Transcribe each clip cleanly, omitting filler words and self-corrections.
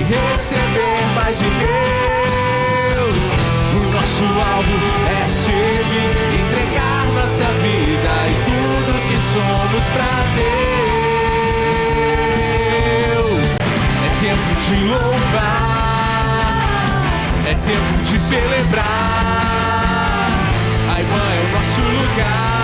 receber mais de Deus. O nosso alvo é servir, entregar nossa vida e tudo que somos pra Deus. É tempo de louvar, é tempo de celebrar. A IBAN é o nosso lugar.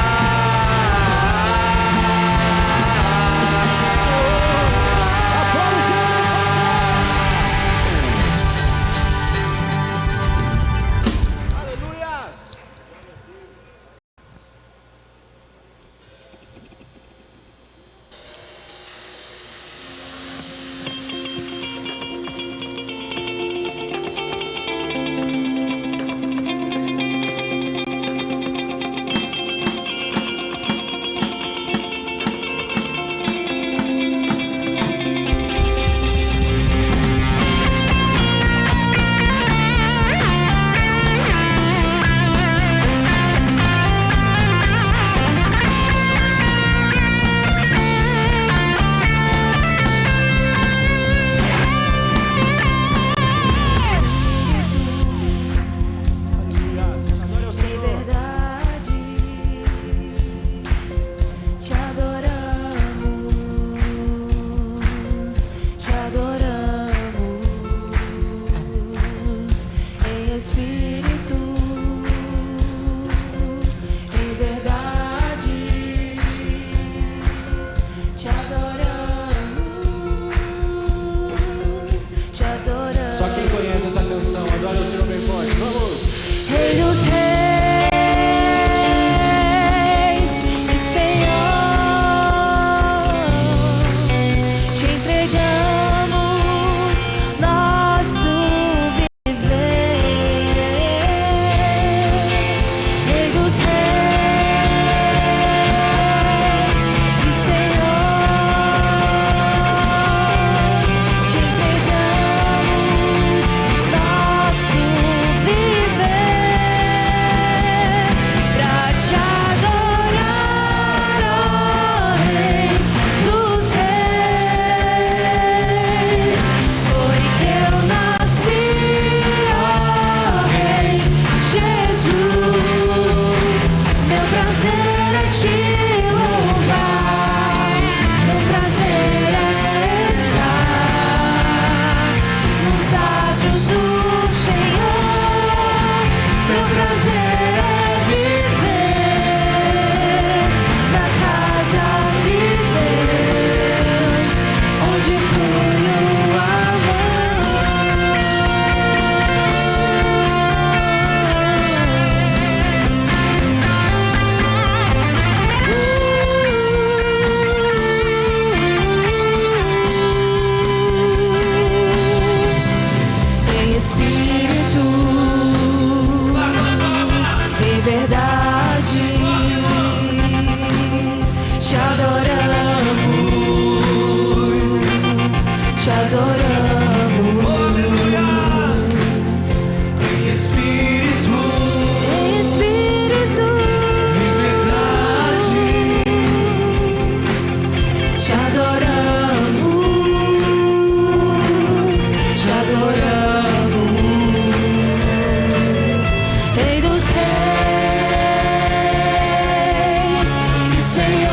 Senhor,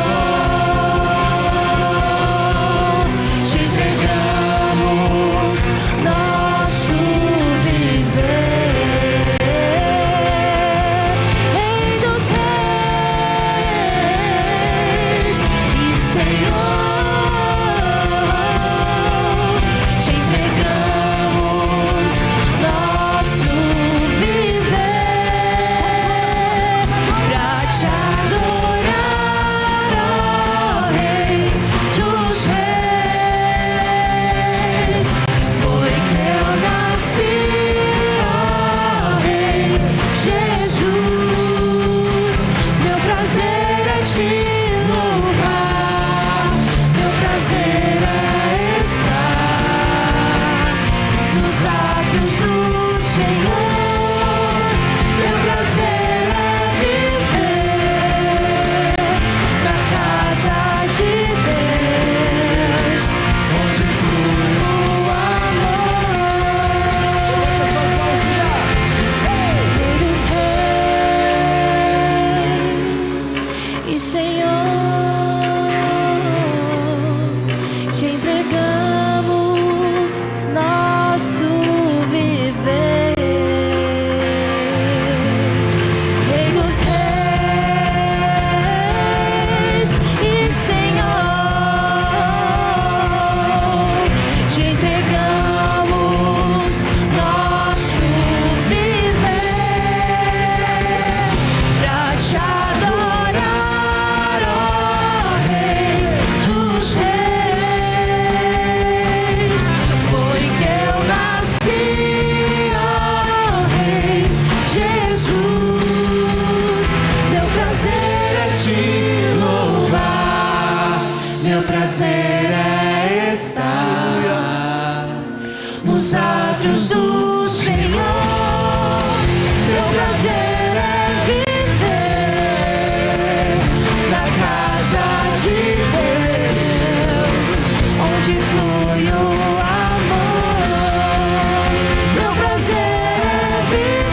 te entregamos. nos átrios do Senhor. Meu prazer é viver na casa de Deus, onde flui o amor. Meu prazer é viver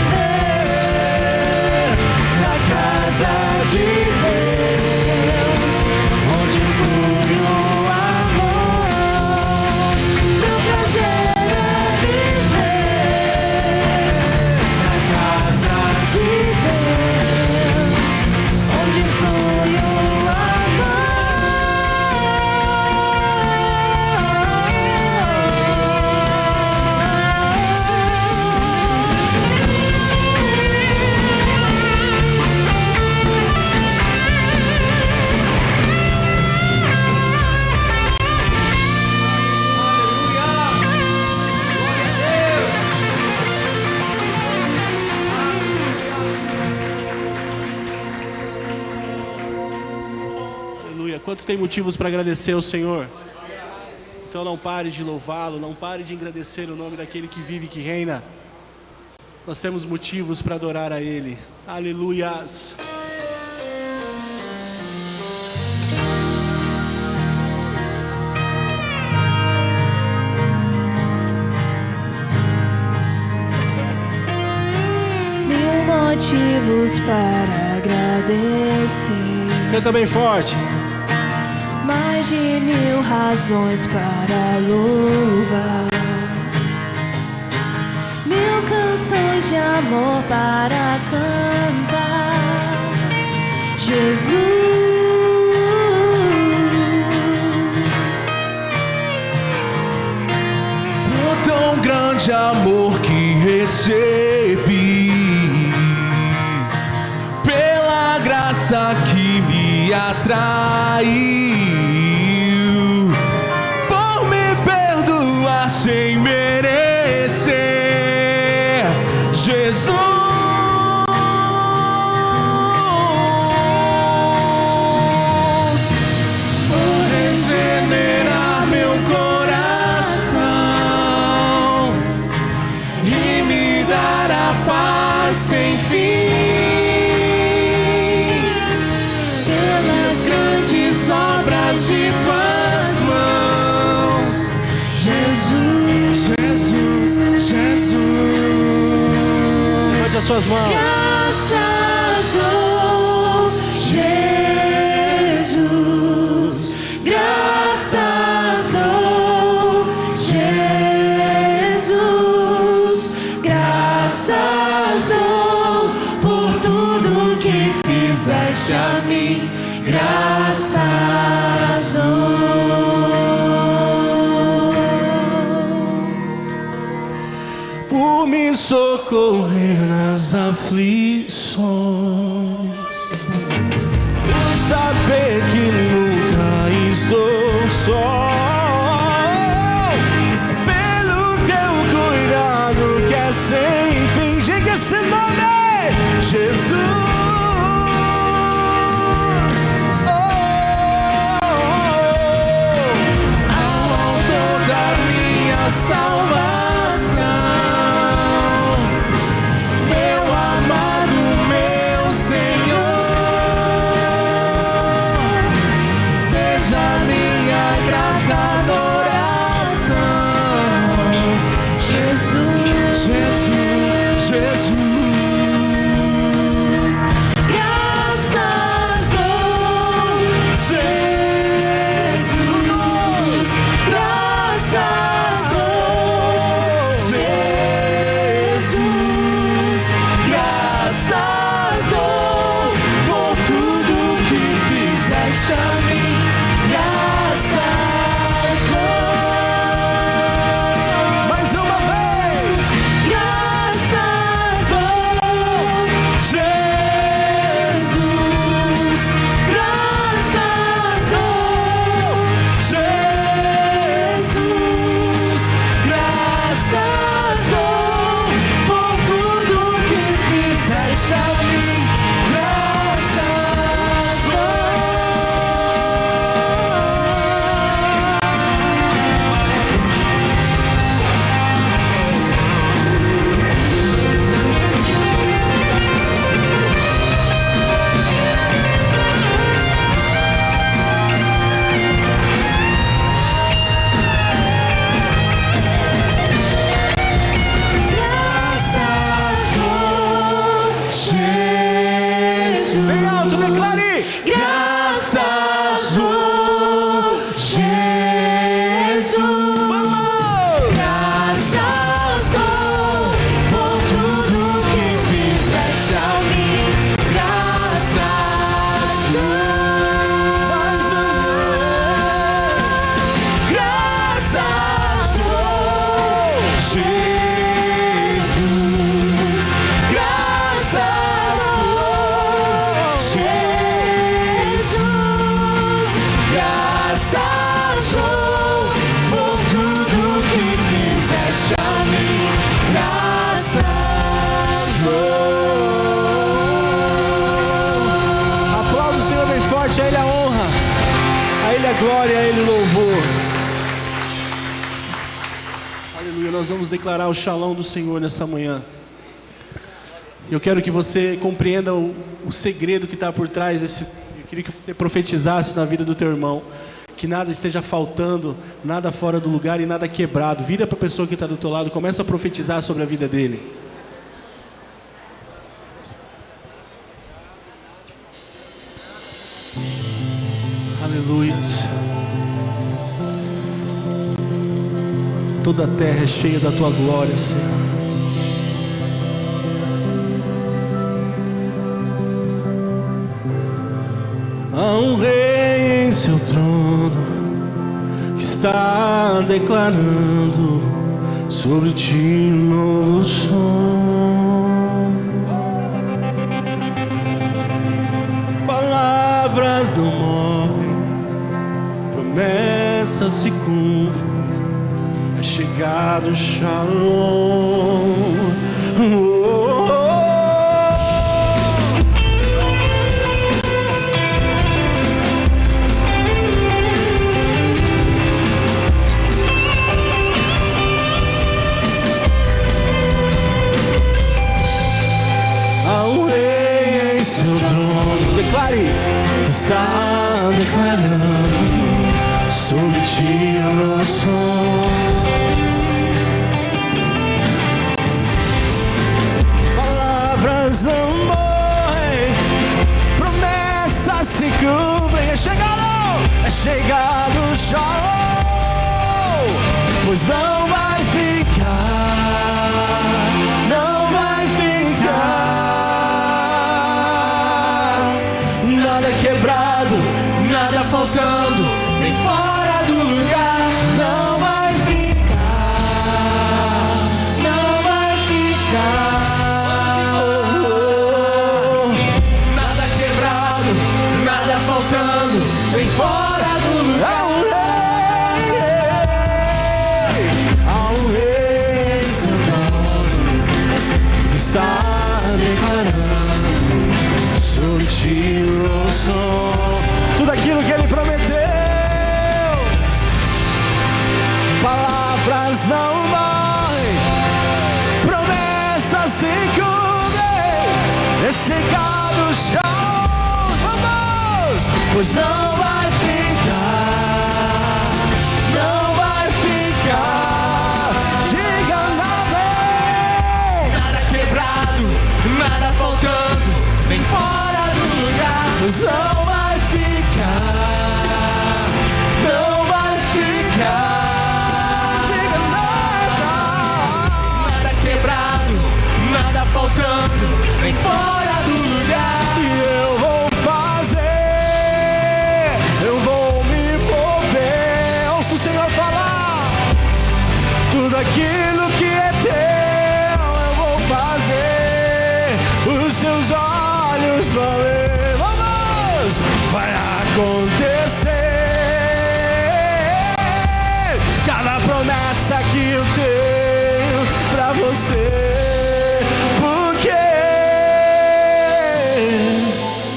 na casa de Deus, onde flui o amor. Meu prazer é viver na casa de Deus, onde flui o Quantos têm motivos para agradecer ao Senhor? Então não pare de louvá-lo, não pare de agradecer o nome daquele que vive e que reina. Nós temos motivos para adorar a Ele. Aleluias! Mil motivos para agradecer. Canta bem forte. Mais de 1000 razões para louvar, 1000 canções de amor para cantar. Jesus, por tão grande amor que recebi, pela graça que me atraiu, sem merecer, Jesus, por regenerar meu coração e me dar a paz sem fim, pelas grandes obras de tuas mãos, Jesus, Jesus, Jesus. Levante as suas mãos. Graças dou, Jesus. Graças dou, Jesus. Graças dou por tudo que fizeste a mim. Graças dou. Por me socorrer nas aflições, por saber que nunca estou só, pelo teu cuidado que é sem fim. Diga esse nome, Jesus. Ao autor da minha salvação, meu amado, meu Senhor, seja minha grata adoração. Jesus, Jesus, Jesus. Graças dou, Jesus. Graças dou, glória, a Ele louvor. Aleluia, nós vamos declarar o shalom do Senhor nessa manhã. Eu quero que você compreenda o segredo que está por trás desse. Eu queria que você profetizasse na vida do teu irmão. Que nada esteja faltando, nada fora do lugar e nada quebrado. Vira para a pessoa que está do teu lado, começa a profetizar sobre a vida dele. Aleluias. Toda a terra é cheia da tua glória, Senhor. Há um rei em seu trono que está declarando sobre ti um novo som. Palavras não morrem, promessas se cumprem, é chegado o shalom. Declare, está declarando sobre ti o nosso palavras não morrem, promessas se cumprem. É chegado o shalom, pois não vai ficar, não vai ficar nada quebrado, nada faltando, nem fora do lugar. Não vai ficar, não vai ficar. Nada quebrado, nada faltando, nem fora do lugar. Há um rei, seu nome está declarando sobre ti o som. Tudo aquilo que ele prometeu. Palavras não morrem, promessas se cumprem. É chegado o shalom, vamos, pois não vai ficar, não vai ficar. Diga nada, nada quebrado, nada faltando, nem fora do lugar. Pois não vai ficar, não vai ficar. Diga nada, nada quebrado, nada faltando, nem fora do lugar. E eu vou fazer, eu vou me mover. Ouça o Senhor falar, tudo aquilo que é teu eu vou fazer. Os seus olhos vão ver, vamos, vai acontecer. Cada promessa que eu tenho pra você, porque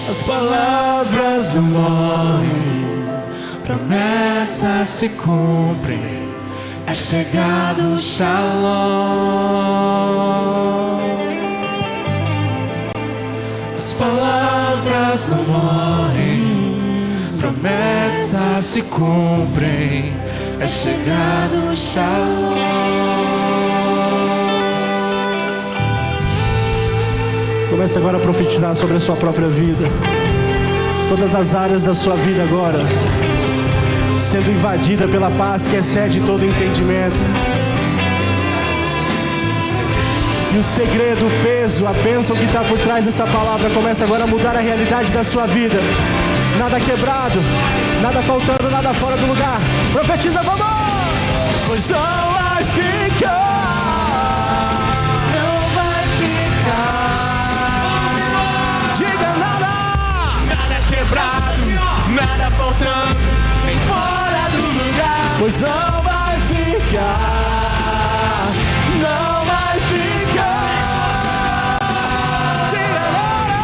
as palavras não morrem, promessas se cumprem, é chegado o shalom. As palavras não morrem, promessas se cumprem, é chegado o shalom. Comece agora a profetizar sobre a sua própria vida. Todas as áreas da sua vida agora sendo invadida pela paz que excede todo entendimento. E o segredo, o peso, a bênção que está por trás dessa palavra começa agora a mudar a realidade da sua vida. Nada quebrado, nada faltando, nada fora do lugar. Profetiza, vamos! Pois não vai ficar, não vai ficar. Diga nada, nada quebrado, nada faltando, nem fora do lugar. Pois não vai ficar, não vai ficar. Diga nada,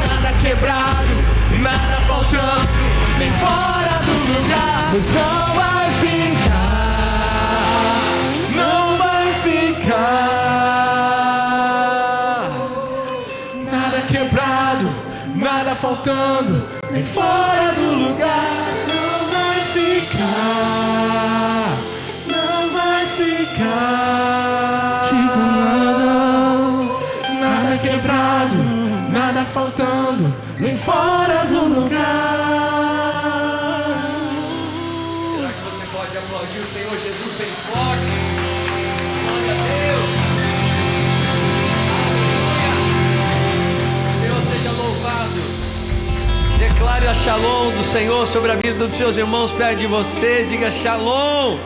nada quebrado, nada faltando, nem fora do lugar. pois não vai ficar, não vai ficar. Nada quebrado, nada faltando, nem fora do lugar. Não vai ficar, não vai ficar. Digo Nada quebrado, nada faltando, nem fora do lugar. Será que você pode aplaudir o Senhor Jesus bem forte? Glória a Deus. O Senhor seja louvado. Declare a shalom do Senhor sobre a vida dos seus irmãos perto de você. Diga shalom.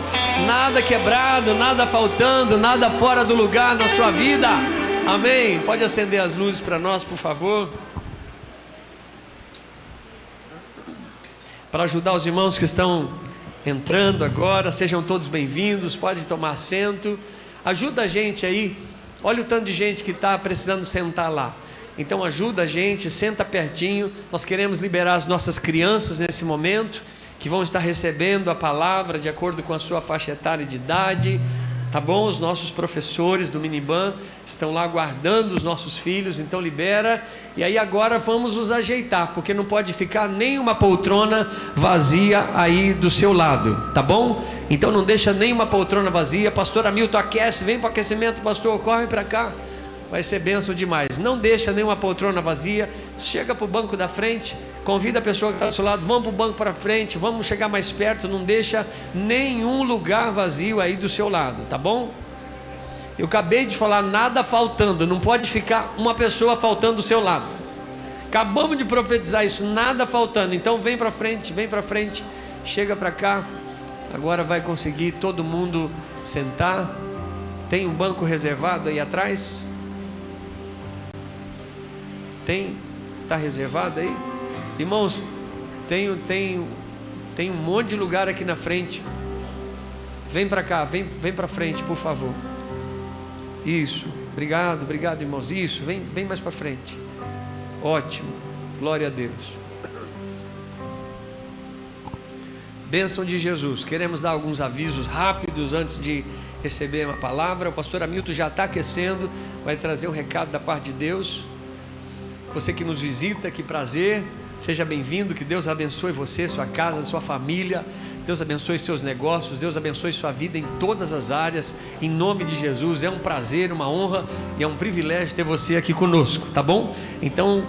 Nada quebrado, nada faltando, nada fora do lugar na sua vida. Amém. Pode acender as luzes para nós, por favor. Para ajudar os irmãos que estão entrando agora, sejam todos bem-vindos. Pode tomar assento. Ajuda a gente aí. Olha o tanto de gente que está precisando sentar lá. Então ajuda a gente, senta pertinho. Nós queremos liberar as nossas crianças nesse momento, que vão estar recebendo a palavra de acordo com a sua faixa etária de idade. Tá bom? Os nossos professores do Miniban estão lá guardando os nossos filhos, então libera. E aí agora vamos nos ajeitar, porque não pode ficar nenhuma poltrona vazia aí do seu lado, tá bom? Então não deixa nenhuma poltrona vazia. Pastor Hamilton, aquece, vem para o aquecimento, pastor, corre para cá. Vai ser bênção demais. Não deixa nenhuma poltrona vazia. Chega para o banco da frente, convida a pessoa que está do seu lado, vamos para o banco para frente, vamos chegar mais perto. Não deixa nenhum lugar vazio aí do seu lado, tá bom? Eu acabei de falar, nada faltando. Não pode ficar uma pessoa faltando do seu lado. Acabamos de profetizar isso, nada faltando. Então vem para frente, chega para cá. Agora vai conseguir todo mundo sentar. Tem um banco reservado aí atrás? Tem? Está reservado aí? Irmãos, tem um monte de lugar aqui na frente. Vem para cá, vem para frente, por favor. Isso, obrigado, irmãos. Isso, vem mais para frente. Ótimo, glória a Deus. Bênção de Jesus. Queremos dar alguns avisos rápidos antes de receber uma palavra. O pastor Hamilton já está aquecendo, vai trazer um recado da parte de Deus. Você que nos visita, que prazer, seja bem-vindo, que Deus abençoe você, sua casa, sua família, Deus abençoe seus negócios, Deus abençoe sua vida em todas as áreas, em nome de Jesus. É um prazer, uma honra e é um privilégio ter você aqui conosco, tá bom? Então,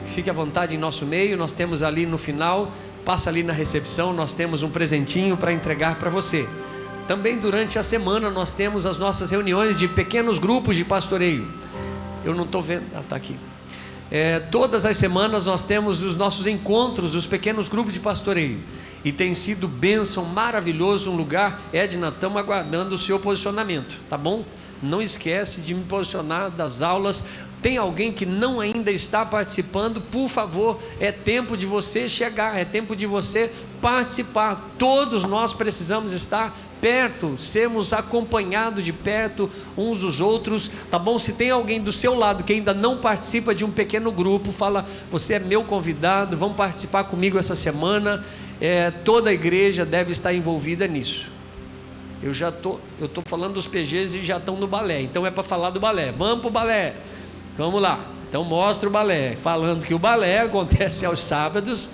fique à vontade em nosso meio. Nós temos ali no final, passa ali na recepção, nós temos um presentinho para entregar para você. Também durante a semana nós temos as nossas reuniões de pequenos grupos de pastoreio. Eu não estou vendo, está aqui. Todas as semanas nós temos os nossos encontros dos pequenos grupos de pastoreio e tem sido bênção, maravilhoso, um lugar. Edna, estamos aguardando o seu posicionamento, tá bom? Não esquece de me posicionar das aulas. Tem alguém que não ainda está participando? Por favor, é tempo de você chegar, é tempo de você participar. Todos nós precisamos estar perto, sermos acompanhados de perto uns dos outros, tá bom? Se tem alguém do seu lado que ainda não participa de um pequeno grupo, fala, você é meu convidado, vamos participar comigo essa semana. Toda a igreja deve estar envolvida nisso. Eu estou falando dos PGs e já estão no balé, então é para falar do balé. Vamos para o balé, vamos lá. Então mostra o balé, falando que o balé acontece aos sábados.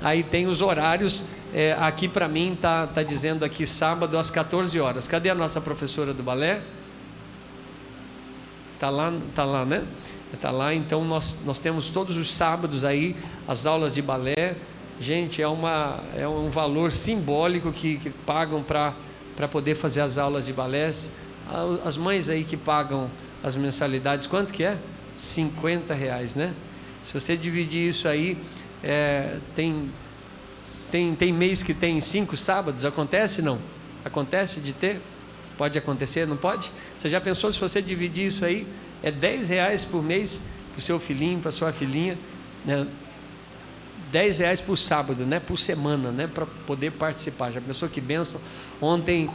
Aí tem os horários. Aqui para mim tá dizendo aqui sábado às 14 horas. Cadê a nossa professora do balé? Tá lá, né? Tá lá. Então nós temos todos os sábados aí as aulas de balé. Gente, é um valor simbólico que pagam para poder fazer as aulas de balé. As mães aí que pagam as mensalidades, quanto que é? R$50, né? Se você dividir isso aí, tem mês que tem 5 sábados, acontece não? Acontece de ter? Pode acontecer, não pode? Você já pensou se você dividir isso aí? É R$10 por mês para o seu filhinho, para a sua filhinha, né? R$10 por sábado, né? Por semana, né? Para poder participar. Já pensou que bênção? Ontem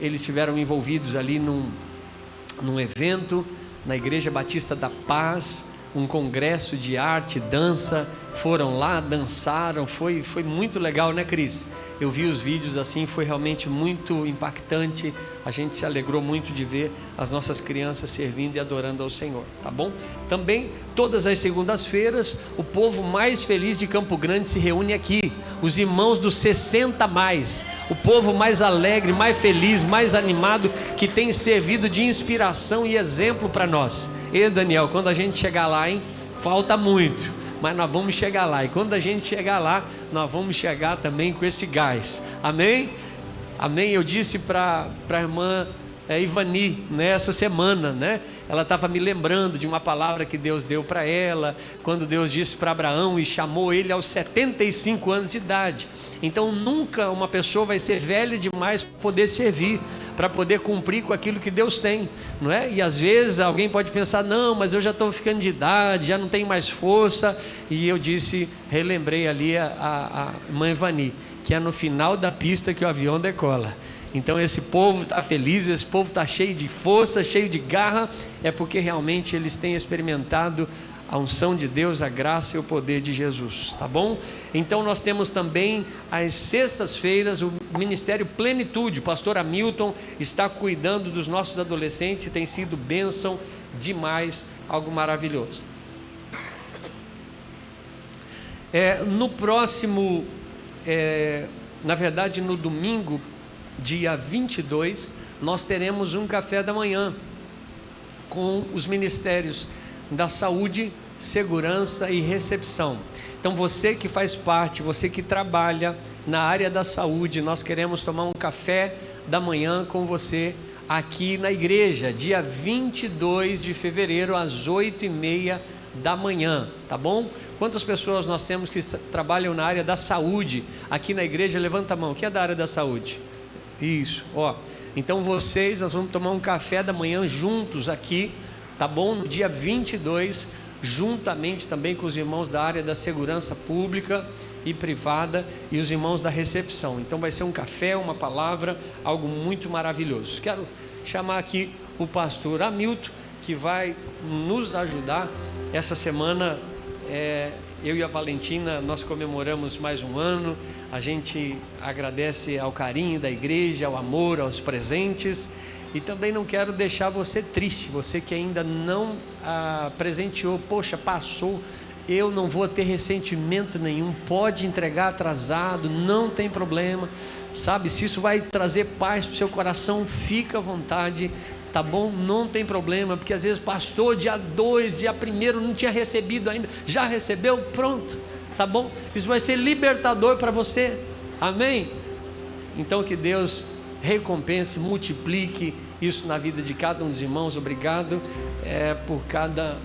eles estiveram envolvidos ali num evento na Igreja Batista da Paz, um congresso de arte, dança, foram lá, dançaram, foi muito legal, né, Cris? Eu vi os vídeos assim, foi realmente muito impactante. A gente se alegrou muito de ver as nossas crianças servindo e adorando ao Senhor, tá bom? Também, todas as segundas-feiras, o povo mais feliz de Campo Grande se reúne aqui. Os irmãos dos 60 mais, o povo mais alegre, mais feliz, mais animado, que tem servido de inspiração e exemplo para nós. E Daniel, quando a gente chegar lá, hein? Falta muito, mas nós vamos chegar lá. E quando a gente chegar lá, nós vamos chegar também com esse gás. Amém? Amém? Eu disse para a irmã Ivani, né, essa semana, né? Ela estava me lembrando de uma palavra que Deus deu para ela, quando Deus disse para Abraão e chamou ele aos 75 anos de idade. Então nunca uma pessoa vai ser velha demais para poder servir, para poder cumprir com aquilo que Deus tem, não é? E às vezes alguém pode pensar, não, mas eu já estou ficando de idade, já não tenho mais força. E eu disse, relembrei ali a irmã Ivani, que é no final da pista que o avião decola. Então esse povo está feliz, esse povo está cheio de força, cheio de garra, é porque realmente eles têm experimentado a unção de Deus, a graça e o poder de Jesus, tá bom? Então nós temos também às sextas-feiras o Ministério Plenitude. O pastor Hamilton está cuidando dos nossos adolescentes e tem sido bênção demais, algo maravilhoso. No próximo, na verdade no domingo, dia 22, nós teremos um café da manhã com os ministérios da saúde, segurança e recepção. Então você que faz parte, você que trabalha na área da saúde, nós queremos tomar um café da manhã com você aqui na igreja, dia 22 de fevereiro às 8h30 da manhã, tá bom? Quantas pessoas nós temos que trabalham na área da saúde aqui na igreja? Levanta a mão. Quem é da área da saúde? Isso, ó. Então nós vamos tomar um café da manhã juntos aqui, tá bom? No dia 22, juntamente também com os irmãos da área da segurança pública e privada e os irmãos da recepção. Então vai ser um café, uma palavra, algo muito maravilhoso. Quero chamar aqui o pastor Hamilton, que vai nos ajudar. Essa semana, eu e a Valentina, nós comemoramos mais um ano. A gente agradece ao carinho da igreja, ao amor, aos presentes. E também não quero deixar você triste, você que ainda não presenteou, poxa, passou, eu não vou ter ressentimento nenhum, pode entregar atrasado, não tem problema, sabe? Se isso vai trazer paz para o seu coração, fica à vontade, tá bom? Não tem problema, porque às vezes pastor, dia 2, dia 1 não tinha recebido ainda, já recebeu, pronto, tá bom? Isso vai ser libertador para você, amém? Então que Deus recompense, multiplique isso na vida de cada um dos irmãos. Obrigado por cada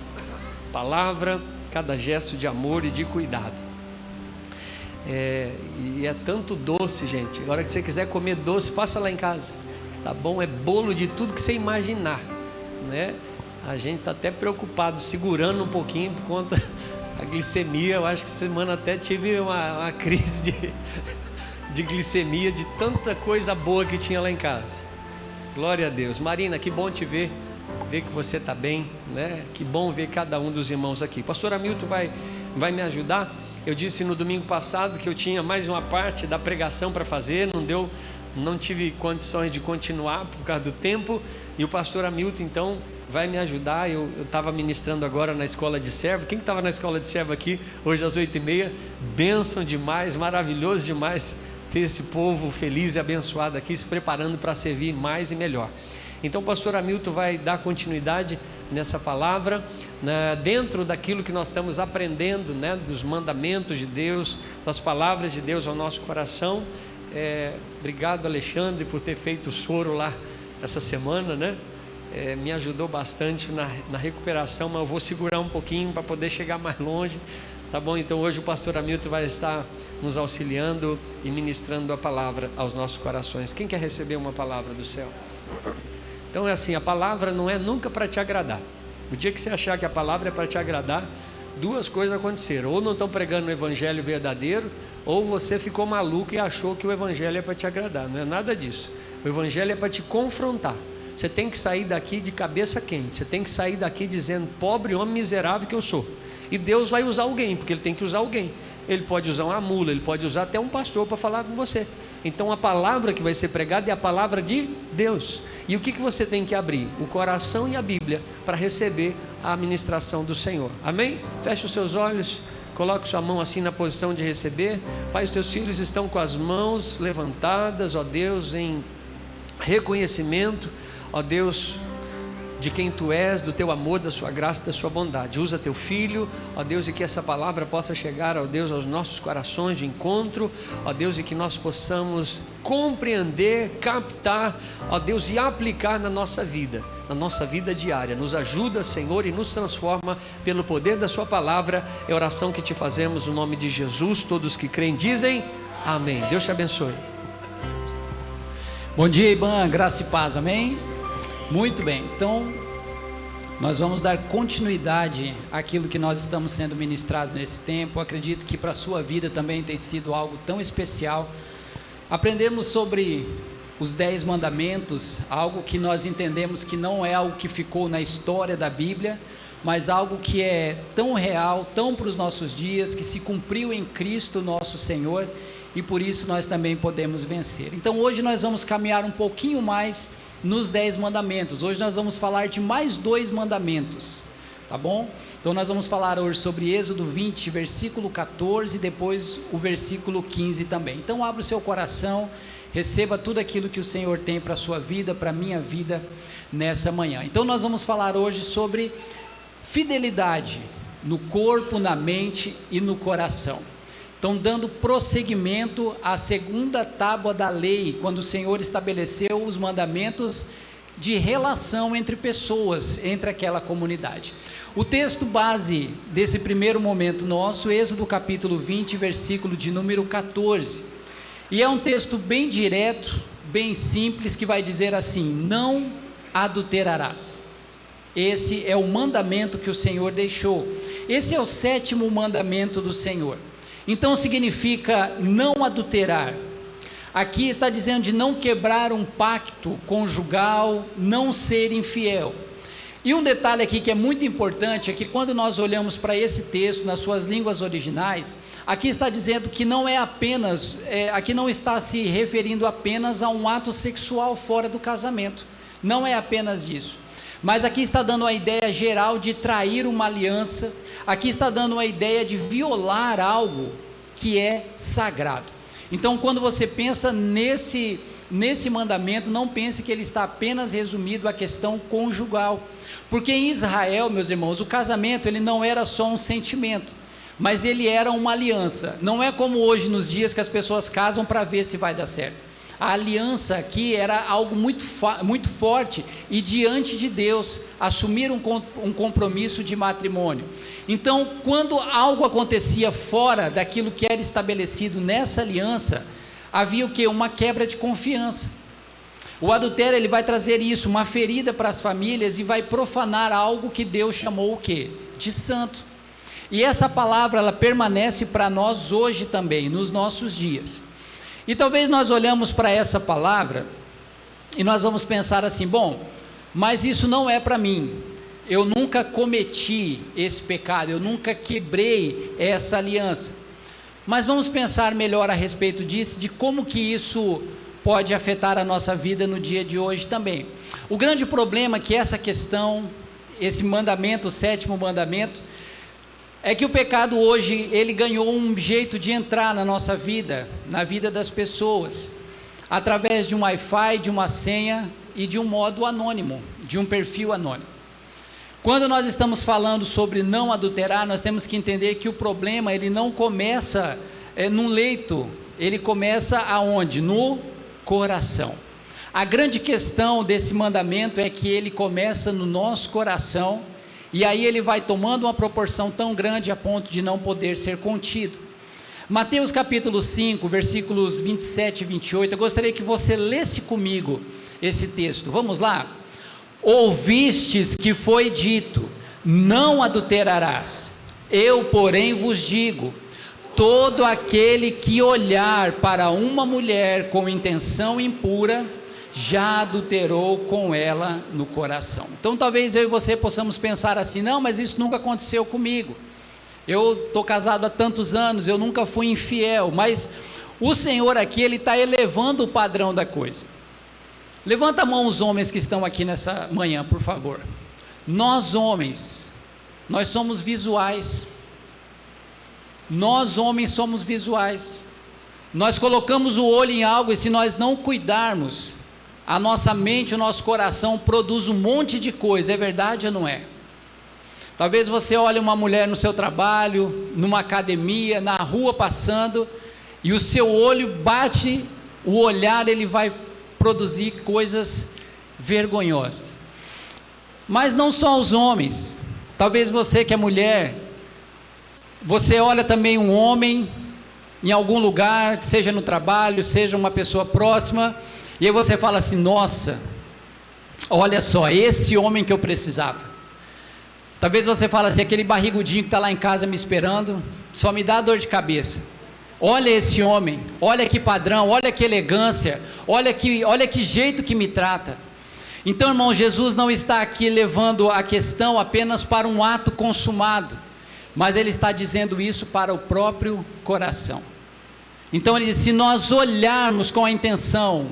palavra, cada gesto de amor e de cuidado. E é tanto doce, gente. Agora que você quiser comer doce, passa lá em casa, tá bom? É bolo de tudo que você imaginar, né? A gente está até preocupado, segurando um pouquinho por conta da glicemia. Eu acho que essa semana até tive uma crise de glicemia, de tanta coisa boa que tinha lá em casa. Glória a Deus. Marina, que bom te ver que você está bem, né? Que bom ver cada um dos irmãos aqui. Pastor Hamilton vai me ajudar. Eu disse no domingo passado que eu tinha mais uma parte da pregação para fazer, não tive condições de continuar por causa do tempo, e o pastor Hamilton então vai me ajudar. Eu estava ministrando agora na escola de servo. Quem estava na escola de servo aqui hoje às 8h30? Bênção demais, maravilhoso demais ter esse povo feliz e abençoado aqui, se preparando para servir mais e melhor. Então o pastor Hamilton vai dar continuidade nessa palavra, né, dentro daquilo que nós estamos aprendendo, né, dos mandamentos de Deus, das palavras de Deus ao nosso coração. Obrigado, Alexandre, por ter feito o soro lá essa semana, né? Me ajudou bastante na recuperação, mas eu vou segurar um pouquinho para poder chegar mais longe. Tá bom? Então hoje o pastor Hamilton vai estar nos auxiliando e ministrando a palavra aos nossos corações. Quem quer receber uma palavra do céu? Então é assim, a palavra não é nunca para te agradar. O dia que você achar que a palavra é para te agradar, duas coisas aconteceram: ou não estão pregando o evangelho verdadeiro, ou você ficou maluco e achou que o evangelho é para te agradar. Não é nada disso. O evangelho é para te confrontar, você tem que sair daqui de cabeça quente, você tem que sair daqui dizendo: pobre homem miserável que eu sou. E Deus vai usar alguém, porque Ele tem que usar alguém. Ele pode usar uma mula, Ele pode usar até um pastor para falar com você. Então a palavra que vai ser pregada é a palavra de Deus. E o que você tem que abrir? O coração e a Bíblia para receber a administração do Senhor. Amém? Feche os seus olhos, coloque sua mão assim na posição de receber. Pai, os teus filhos estão com as mãos levantadas, ó Deus, em reconhecimento, ó Deus, de quem Tu és, do Teu amor, da Sua graça, da Sua bondade. Usa Teu Filho, ó Deus, e que essa palavra possa chegar, ó Deus, aos nossos corações de encontro, ó Deus, e que nós possamos compreender, captar, ó Deus, e aplicar na nossa vida diária. Nos ajuda, Senhor, e nos transforma pelo poder da Sua palavra. É a oração que Te fazemos no nome de Jesus. Todos que creem dizem amém. Deus te abençoe. Bom dia, Iban, graça e paz, amém? Muito bem, então nós vamos dar continuidade àquilo que nós estamos sendo ministrados nesse tempo. Eu acredito que para a sua vida também tem sido algo tão especial. Aprendemos sobre os 10 mandamentos, algo que nós entendemos que não é algo que ficou na história da Bíblia, mas algo que é tão real, tão para os nossos dias, que se cumpriu em Cristo nosso Senhor, e por isso nós também podemos vencer. Então hoje nós vamos caminhar um pouquinho mais nos 10 mandamentos. Hoje nós vamos falar de mais 2 mandamentos, tá bom? Então nós vamos falar hoje sobre Êxodo 20, versículo 14, e depois o versículo 15 também. Então abra o seu coração, receba tudo aquilo que o Senhor tem para a sua vida, para a minha vida nessa manhã. Então nós vamos falar hoje sobre fidelidade no corpo, na mente e no coração. Então, dando prosseguimento à segunda tábua da lei, quando o Senhor estabeleceu os mandamentos de relação entre pessoas, entre aquela comunidade. O texto base desse primeiro momento nosso, Êxodo capítulo 20, versículo de número 14. E é um texto bem direto, bem simples, que vai dizer assim: não adulterarás. Esse é o mandamento que o Senhor deixou. Esse é o 7º mandamento do Senhor. Então significa não adulterar. Aqui está dizendo de não quebrar um pacto conjugal, não ser infiel. E um detalhe aqui que é muito importante é que quando nós olhamos para esse texto nas suas línguas originais, aqui está dizendo que não é apenas, aqui não está se referindo apenas a um ato sexual fora do casamento. Não é apenas isso. Mas aqui está dando a ideia geral de trair uma aliança. Aqui está dando a ideia de violar algo que é sagrado. Então, quando você pensa nesse mandamento, não pense que ele está apenas resumido à questão conjugal. Porque em Israel, meus irmãos, o casamento ele não era só um sentimento, mas ele era uma aliança. Não é como hoje nos dias que as pessoas casam para ver se vai dar certo. A aliança aqui era algo muito forte, e diante de Deus, assumir um compromisso de matrimônio. Então, quando algo acontecia fora daquilo que era estabelecido nessa aliança, havia o quê? Uma quebra de confiança. O adultério ele vai trazer isso, uma ferida para as famílias, e vai profanar algo que Deus chamou o quê? De santo. E essa palavra ela permanece para nós hoje também, nos nossos dias. E talvez nós olhamos para essa palavra e nós vamos pensar assim: bom, mas isso não é para mim, eu nunca cometi esse pecado, eu nunca quebrei essa aliança. Mas vamos pensar melhor a respeito disso, de como que isso pode afetar a nossa vida no dia de hoje também. O grande problema é que essa questão, esse mandamento, o 7º mandamento, é que o pecado hoje, ele ganhou um jeito de entrar na nossa vida, na vida das pessoas, através de um Wi-Fi, de uma senha e de um modo anônimo, de um perfil anônimo. Quando nós estamos falando sobre não adulterar, nós temos que entender que o problema, ele não começa num leito, ele começa aonde? No coração. A grande questão desse mandamento é que ele começa no nosso coração, e aí ele vai tomando uma proporção tão grande a ponto de não poder ser contido. Mateus capítulo 5, versículos 27 e 28, eu gostaria que você lesse comigo esse texto. Vamos lá? Ouvistes que foi dito, não adulterarás. Eu, porém, vos digo, todo aquele que olhar para uma mulher com intenção impura, já adulterou com ela no coração. Então talvez eu e você possamos pensar assim: não, mas isso nunca aconteceu comigo, eu estou casado há tantos anos, eu nunca fui infiel. Mas o Senhor aqui, Ele está elevando o padrão da coisa. Levanta a mão os homens que estão aqui nessa manhã, por favor. Nós homens, nós somos visuais. Nós homens somos visuais. Nós colocamos o olho em algo e se nós não cuidarmos, a nossa mente, o nosso coração produz um monte de coisa. É verdade ou não é? Talvez você olhe uma mulher no seu trabalho, numa academia, na rua passando, e o seu olho bate, o olhar, ele vai produzir coisas vergonhosas. Mas não só os homens. Talvez você que é mulher, você olha também um homem em algum lugar, seja no trabalho, seja uma pessoa próxima, e aí você fala assim: nossa, olha só, esse homem que eu precisava. Talvez você fale assim: aquele barrigudinho que está lá em casa me esperando, só me dá dor de cabeça. Olha esse homem, olha que padrão, olha que elegância, olha que jeito que me trata. Então, irmão, Jesus não está aqui levando a questão apenas para um ato consumado, mas Ele está dizendo isso para o próprio coração. Então Ele diz: se nós olharmos com a intenção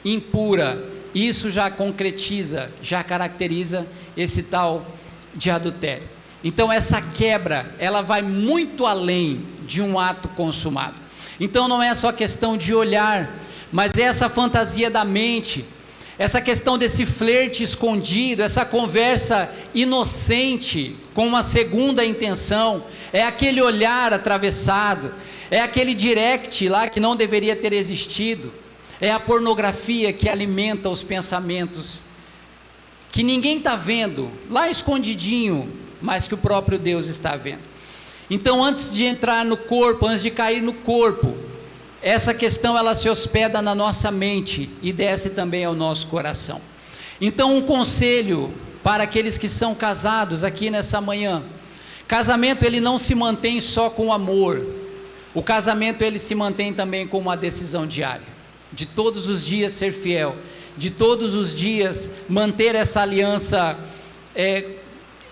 impura, isso já concretiza, já caracteriza esse tal de adultério. Então essa quebra, ela vai muito além de um ato consumado. Então não é só questão de olhar, mas é essa fantasia da mente, essa questão desse flerte escondido, essa conversa inocente com uma segunda intenção, é aquele olhar atravessado, é aquele direct lá que não deveria ter existido, é a pornografia que alimenta os pensamentos, que ninguém está vendo, lá escondidinho, mas que o próprio Deus está vendo. Então, antes de entrar no corpo, antes de cair no corpo, essa questão ela se hospeda na nossa mente e desce também ao nosso coração. Então, um conselho para aqueles que são casados aqui nessa manhã: casamento ele não se mantém só com amor, o casamento ele se mantém também com uma decisão diária, de todos os dias ser fiel, de todos os dias manter essa aliança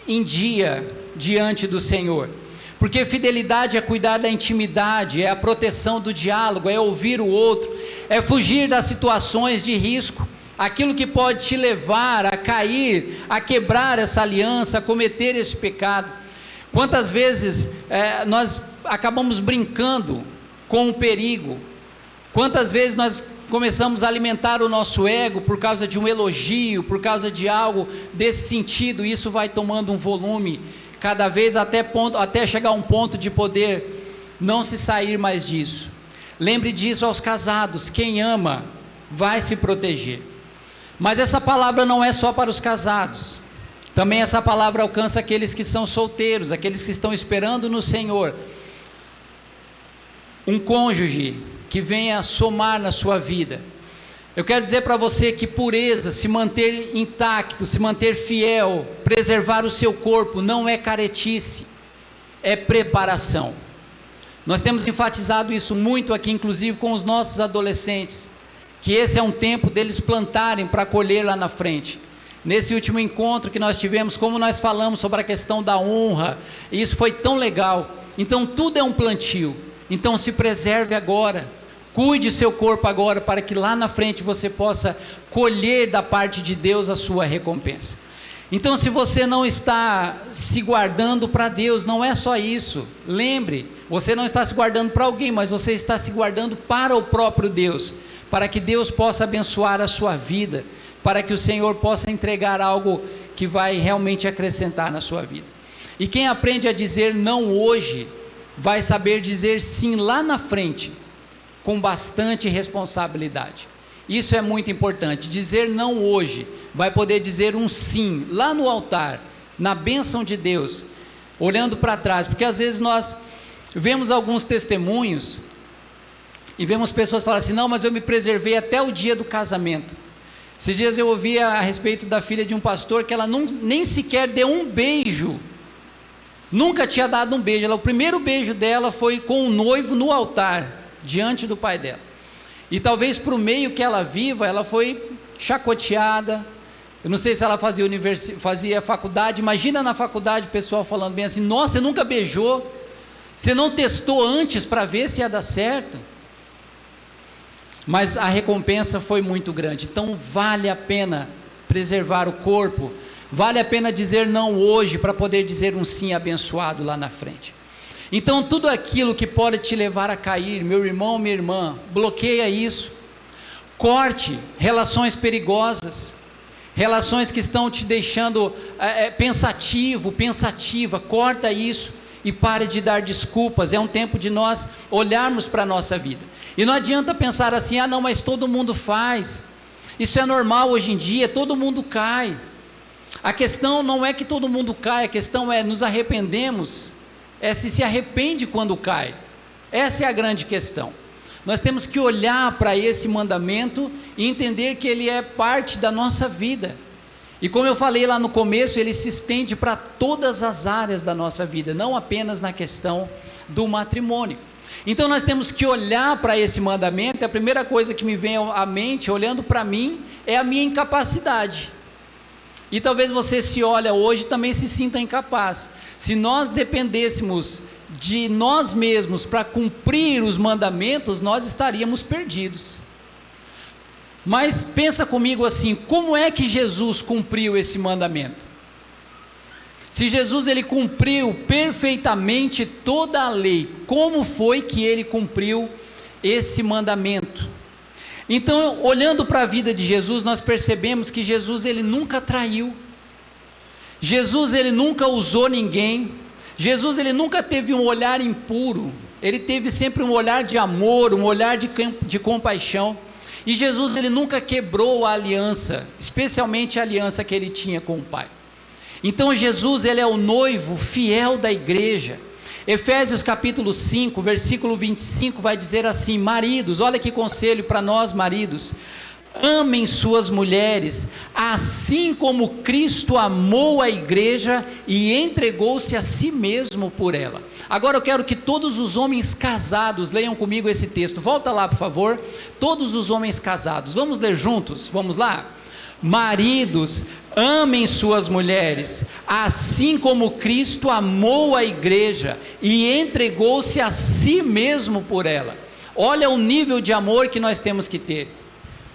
em dia diante do Senhor. Porque fidelidade é cuidar da intimidade, é a proteção do diálogo, é ouvir o outro, é fugir das situações de risco, aquilo que pode te levar a cair, a quebrar essa aliança, a cometer esse pecado. Quantas vezes nós acabamos brincando com o perigo? Quantas vezes nós começamos a alimentar o nosso ego por causa de um elogio, por causa de algo desse sentido, e isso vai tomando um volume cada vez até chegar a um ponto de poder não se sair mais disso. Lembre disso aos casados: quem ama vai se proteger. Mas essa palavra não é só para os casados, também essa palavra alcança aqueles que são solteiros, aqueles que estão esperando no Senhor um cônjuge que venha somar na sua vida. Eu quero dizer para você que pureza, se manter intacto, se manter fiel, preservar o seu corpo, não é caretice, é preparação. Nós temos enfatizado isso muito aqui, inclusive com os nossos adolescentes, que esse é um tempo deles plantarem para colher lá na frente. Nesse último encontro que nós tivemos, como nós falamos sobre a questão da honra, e isso foi tão legal. Então tudo é um plantio, então se preserve agora. Cuide seu corpo agora, para que lá na frente você possa colher da parte de Deus a sua recompensa. Então, se você não está se guardando para Deus, não é só isso. Lembre, você não está se guardando para alguém, mas você está se guardando para o próprio Deus, para que Deus possa abençoar a sua vida, para que o Senhor possa entregar algo que vai realmente acrescentar na sua vida. E quem aprende a dizer não hoje, vai saber dizer sim lá na frente, com bastante responsabilidade. Isso é muito importante. Dizer não hoje, vai poder dizer um sim lá no altar, na bênção de Deus, olhando para trás. Porque às vezes nós vemos alguns testemunhos e vemos pessoas falar assim: não, mas eu me preservei até o dia do casamento. Esses dias eu ouvi a respeito da filha de um pastor, que ela nem sequer deu um beijo, nunca tinha dado um beijo. O primeiro beijo dela foi com o noivo no altar, diante do pai dela. E talvez para o meio que ela viva, ela foi chacoteada. Eu não sei se ela fazia faculdade. Imagina na faculdade o pessoal falando bem assim: nossa, você nunca beijou, você não testou antes para ver se ia dar certo. Mas a recompensa foi muito grande. Então vale a pena preservar o corpo, vale a pena dizer não hoje para poder dizer um sim abençoado lá na frente. Então tudo aquilo que pode te levar a cair, meu irmão, minha irmã, bloqueia isso. Corte relações perigosas, relações que estão te deixando pensativo, pensativa. Corta isso e pare de dar desculpas. É um tempo de nós olharmos para a nossa vida. E não adianta pensar assim: ah não, mas todo mundo faz, isso é normal hoje em dia, todo mundo cai. A questão não é que todo mundo cai, a questão é: nos arrependemos, se arrepende quando cai. Essa é a grande questão. Nós temos que olhar para esse mandamento e entender que ele é parte da nossa vida. E como eu falei lá no começo, ele se estende para todas as áreas da nossa vida, não apenas na questão do matrimônio. Então nós temos que olhar para esse mandamento. A primeira coisa que me vem à mente, olhando para mim, é a minha incapacidade. E talvez você se olha hoje e também se sinta incapaz. Se nós dependêssemos de nós mesmos para cumprir os mandamentos, nós estaríamos perdidos. Mas pensa comigo assim: como é que Jesus cumpriu esse mandamento? Se Jesus ele cumpriu perfeitamente toda a lei, como foi que ele cumpriu esse mandamento? Então, olhando para a vida de Jesus, nós percebemos que Jesus ele nunca traiu. Jesus ele nunca usou ninguém. Jesus ele nunca teve um olhar impuro. Ele teve sempre um olhar de amor, um olhar de compaixão. E Jesus ele nunca quebrou a aliança, especialmente a aliança que ele tinha com o Pai. Então Jesus ele é o noivo fiel da igreja. Efésios capítulo 5, versículo 25 vai dizer assim: maridos, olha que conselho para nós maridos: amem suas mulheres, assim como Cristo amou a igreja e entregou-se a si mesmo por ela. Agora eu quero que todos os homens casados leiam comigo esse texto. Volta lá, por favor. Todos os homens casados, vamos ler juntos? Vamos lá? Maridos, amem suas mulheres, assim como Cristo amou a igreja e entregou-se a si mesmo por ela. Olha o nível de amor que nós temos que ter.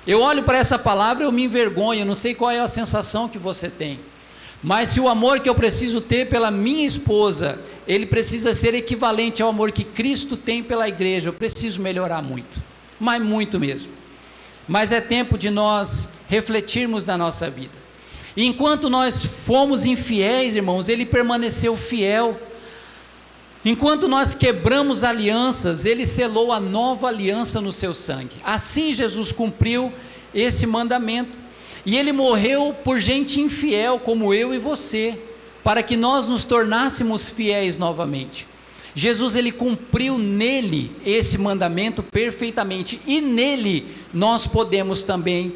Eu olho para essa palavra e eu me envergonho, eu não sei qual é a sensação que você tem. Mas se o amor que eu preciso ter pela minha esposa, ele precisa ser equivalente ao amor que Cristo tem pela igreja, eu preciso melhorar muito, mas muito mesmo. Mas é tempo de nós refletirmos na nossa vida. E enquanto nós fomos infiéis, irmãos, ele permaneceu fiel. Enquanto nós quebramos alianças, ele selou a nova aliança no seu sangue. Assim Jesus cumpriu esse mandamento. E ele morreu por gente infiel como eu e você, para que nós nos tornássemos fiéis novamente. Jesus ele cumpriu nele esse mandamento perfeitamente, e nele nós podemos também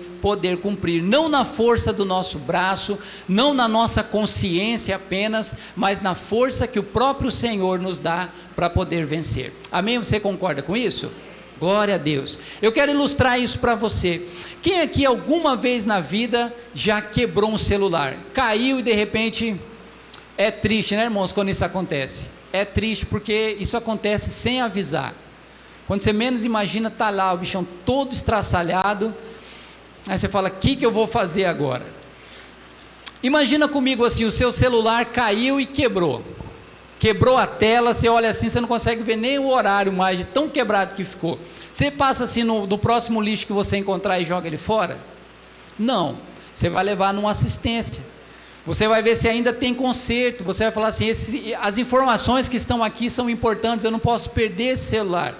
cumprir, não na força do nosso braço, não na nossa consciência apenas, mas na força que o próprio Senhor nos dá para poder vencer. Amém? Você concorda com isso? Glória a Deus. Eu quero ilustrar isso para você. Quem aqui alguma vez na vida já quebrou um celular? Caiu e de repente, é triste, né, irmãos, quando isso acontece? É triste porque isso acontece sem avisar. Quando você menos imagina, está lá o bichão todo estraçalhado. Aí você fala: o que eu vou fazer agora? Imagina comigo assim: o seu celular caiu e quebrou a tela, você olha assim, você não consegue ver nem o horário mais, de tão quebrado que ficou. Você passa assim no próximo lixo que você encontrar e joga ele fora? Não, você vai levar numa assistência. Você vai ver se ainda tem conserto. Você vai falar assim: as informações que estão aqui são importantes, eu não posso perder esse celular.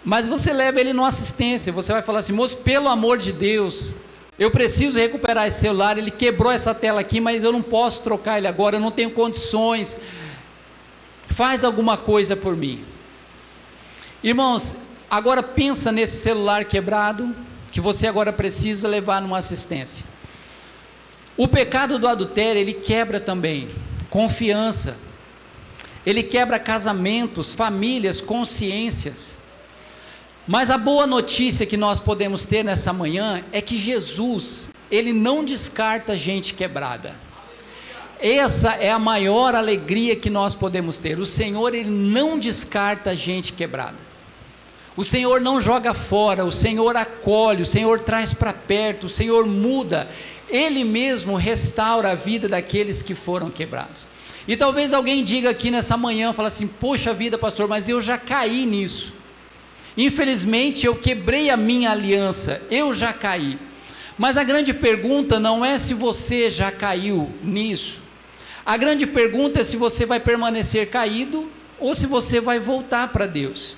Mas você leva ele numa assistência. Você vai falar assim: moço, pelo amor de Deus, eu preciso recuperar esse celular, ele quebrou essa tela aqui, mas eu não posso trocar ele agora, eu não tenho condições, faz alguma coisa por mim. Irmãos, agora pensa nesse celular quebrado, que você agora precisa levar numa assistência. O pecado do adultério, ele quebra também confiança, ele quebra casamentos, famílias, consciências. Mas a boa notícia que nós podemos ter nessa manhã é que Jesus, Ele não descarta gente quebrada. Essa é a maior alegria que nós podemos ter. O Senhor, Ele não descarta gente quebrada. O Senhor não joga fora, o Senhor acolhe, o Senhor traz para perto, o Senhor muda. Ele mesmo restaura a vida daqueles que foram quebrados. E talvez alguém diga aqui nessa manhã, fala assim: poxa vida, pastor, mas eu já caí nisso. Infelizmente eu quebrei a minha aliança, eu já caí. Mas a grande pergunta não é se você já caiu nisso. A grande pergunta é se você vai permanecer caído ou se você vai voltar para Deus.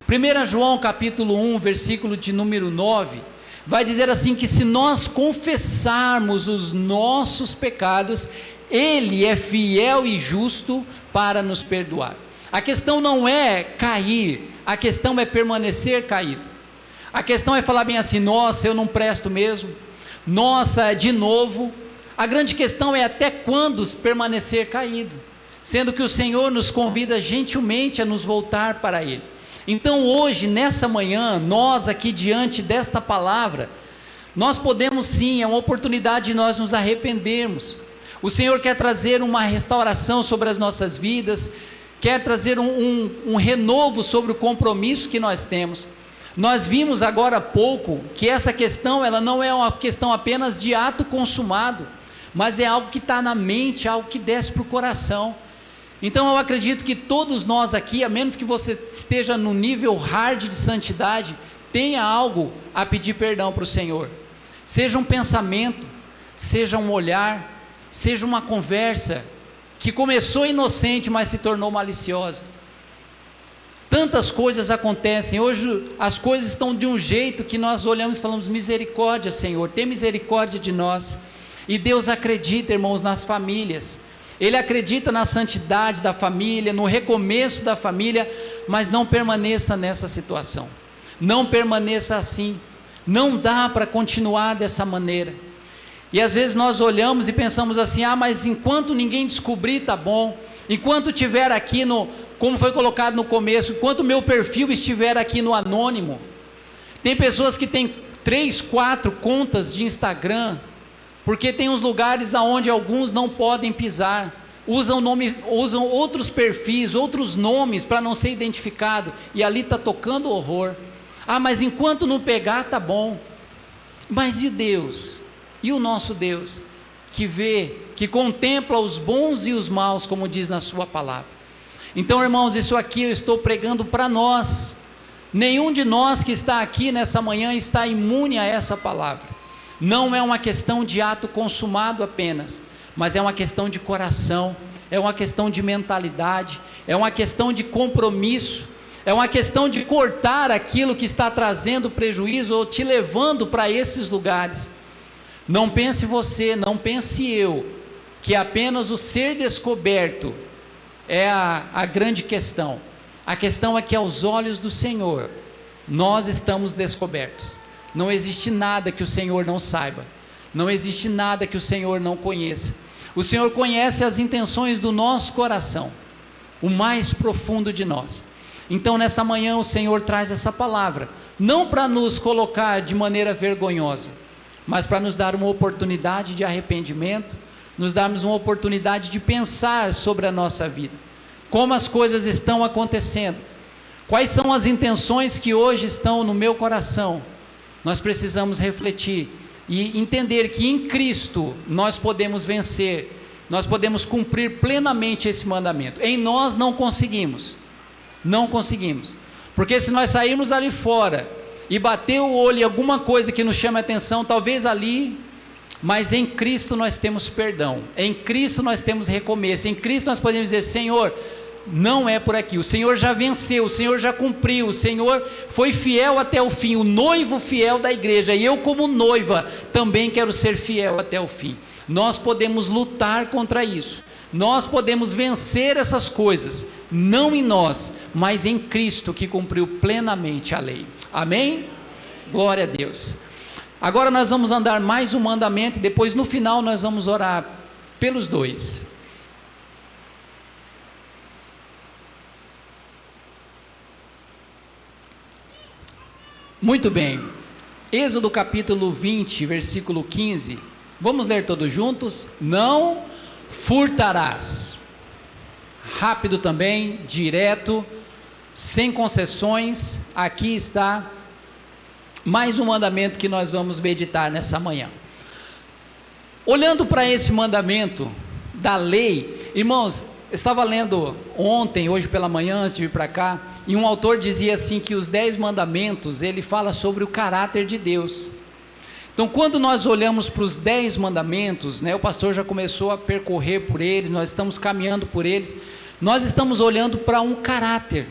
1 João capítulo 1, versículo de número 9, vai dizer assim, que se nós confessarmos os nossos pecados, Ele é fiel e justo para nos perdoar. A questão não é cair, a questão é permanecer caído. A questão é falar bem assim: nossa, eu não presto mesmo, nossa, de novo. A grande questão é até quando permanecer caído, sendo que o Senhor nos convida gentilmente a nos voltar para Ele. Então hoje, nessa manhã, nós aqui diante desta palavra, nós podemos sim, é uma oportunidade de nós nos arrependermos. O Senhor quer trazer uma restauração sobre as nossas vidas, quer trazer um renovo sobre o compromisso que nós temos. Nós vimos agora há pouco que essa questão, ela não é uma questão apenas de ato consumado, mas é algo que está na mente, algo que desce para o coração. Então eu acredito que todos nós aqui, a menos que você esteja no nível hard de santidade, tenha algo a pedir perdão para o Senhor. Seja um pensamento, seja um olhar, seja uma conversa que começou inocente, mas se tornou maliciosa. Tantas coisas acontecem, hoje as coisas estão de um jeito que nós olhamos e falamos: misericórdia, Senhor, tem misericórdia de nós. E Deus acredita, irmãos, nas famílias. Ele acredita na santidade da família, no recomeço da família, mas não permaneça nessa situação, não permaneça assim, não dá para continuar dessa maneira. E às vezes nós olhamos e pensamos assim: ah, mas enquanto ninguém descobrir tá bom, enquanto tiver aqui como foi colocado no começo, enquanto o meu perfil estiver aqui no anônimo. Tem pessoas que têm 3, 4 contas de Instagram, porque tem uns lugares aonde alguns não podem pisar, usam outros perfis, outros nomes para não ser identificado, e ali está tocando horror. Ah, mas enquanto não pegar tá bom. Mas e Deus? E o nosso Deus, que vê, que contempla os bons e os maus, como diz na sua palavra. Então, irmãos, isso aqui eu estou pregando para nós. Nenhum de nós que está aqui nessa manhã está imune a essa palavra. Não é uma questão de ato consumado apenas, mas é uma questão de coração, é uma questão de mentalidade, é uma questão de compromisso, é uma questão de cortar aquilo que está trazendo prejuízo ou te levando para esses lugares. Não pense você, não pense eu, que apenas o ser descoberto é a grande questão. A questão é que aos olhos do Senhor, nós estamos descobertos. Não existe nada que o Senhor não saiba, não existe nada que o Senhor não conheça. O Senhor conhece as intenções do nosso coração, o mais profundo de nós. Então nessa manhã o Senhor traz essa palavra, não para nos colocar de maneira vergonhosa, mas para nos dar uma oportunidade de arrependimento, nos darmos uma oportunidade de pensar sobre a nossa vida, como as coisas estão acontecendo, quais são as intenções que hoje estão no meu coração. Nós precisamos refletir e entender que em Cristo nós podemos vencer, nós podemos cumprir plenamente esse mandamento. Em nós não conseguimos, porque se nós sairmos ali fora e bater o olho em alguma coisa que nos chame a atenção, talvez ali, mas em Cristo nós temos perdão, em Cristo nós temos recomeço, em Cristo nós podemos dizer: Senhor, não é por aqui, o Senhor já venceu, o Senhor já cumpriu, o Senhor foi fiel até o fim, o noivo fiel da igreja, e eu como noiva também quero ser fiel até o fim. Nós podemos lutar contra isso, nós podemos vencer essas coisas, não em nós, mas em Cristo que cumpriu plenamente a lei. Amém? Glória a Deus. Agora nós vamos andar mais um mandamento e depois no final nós vamos orar pelos dois. Muito bem. Êxodo capítulo 20, versículo 15. Vamos ler todos juntos? Não furtarás. Rápido também, direto, sem concessões. Aqui está mais um mandamento que nós vamos meditar nessa manhã. Olhando para esse mandamento da lei, irmãos, eu estava lendo ontem, hoje pela manhã, antes de vir para cá, e um autor dizia assim que os 10 mandamentos, ele fala sobre o caráter de Deus. Então, quando nós olhamos para os 10 mandamentos, né, o pastor já começou a percorrer por eles, nós estamos caminhando por eles, nós estamos olhando para um caráter,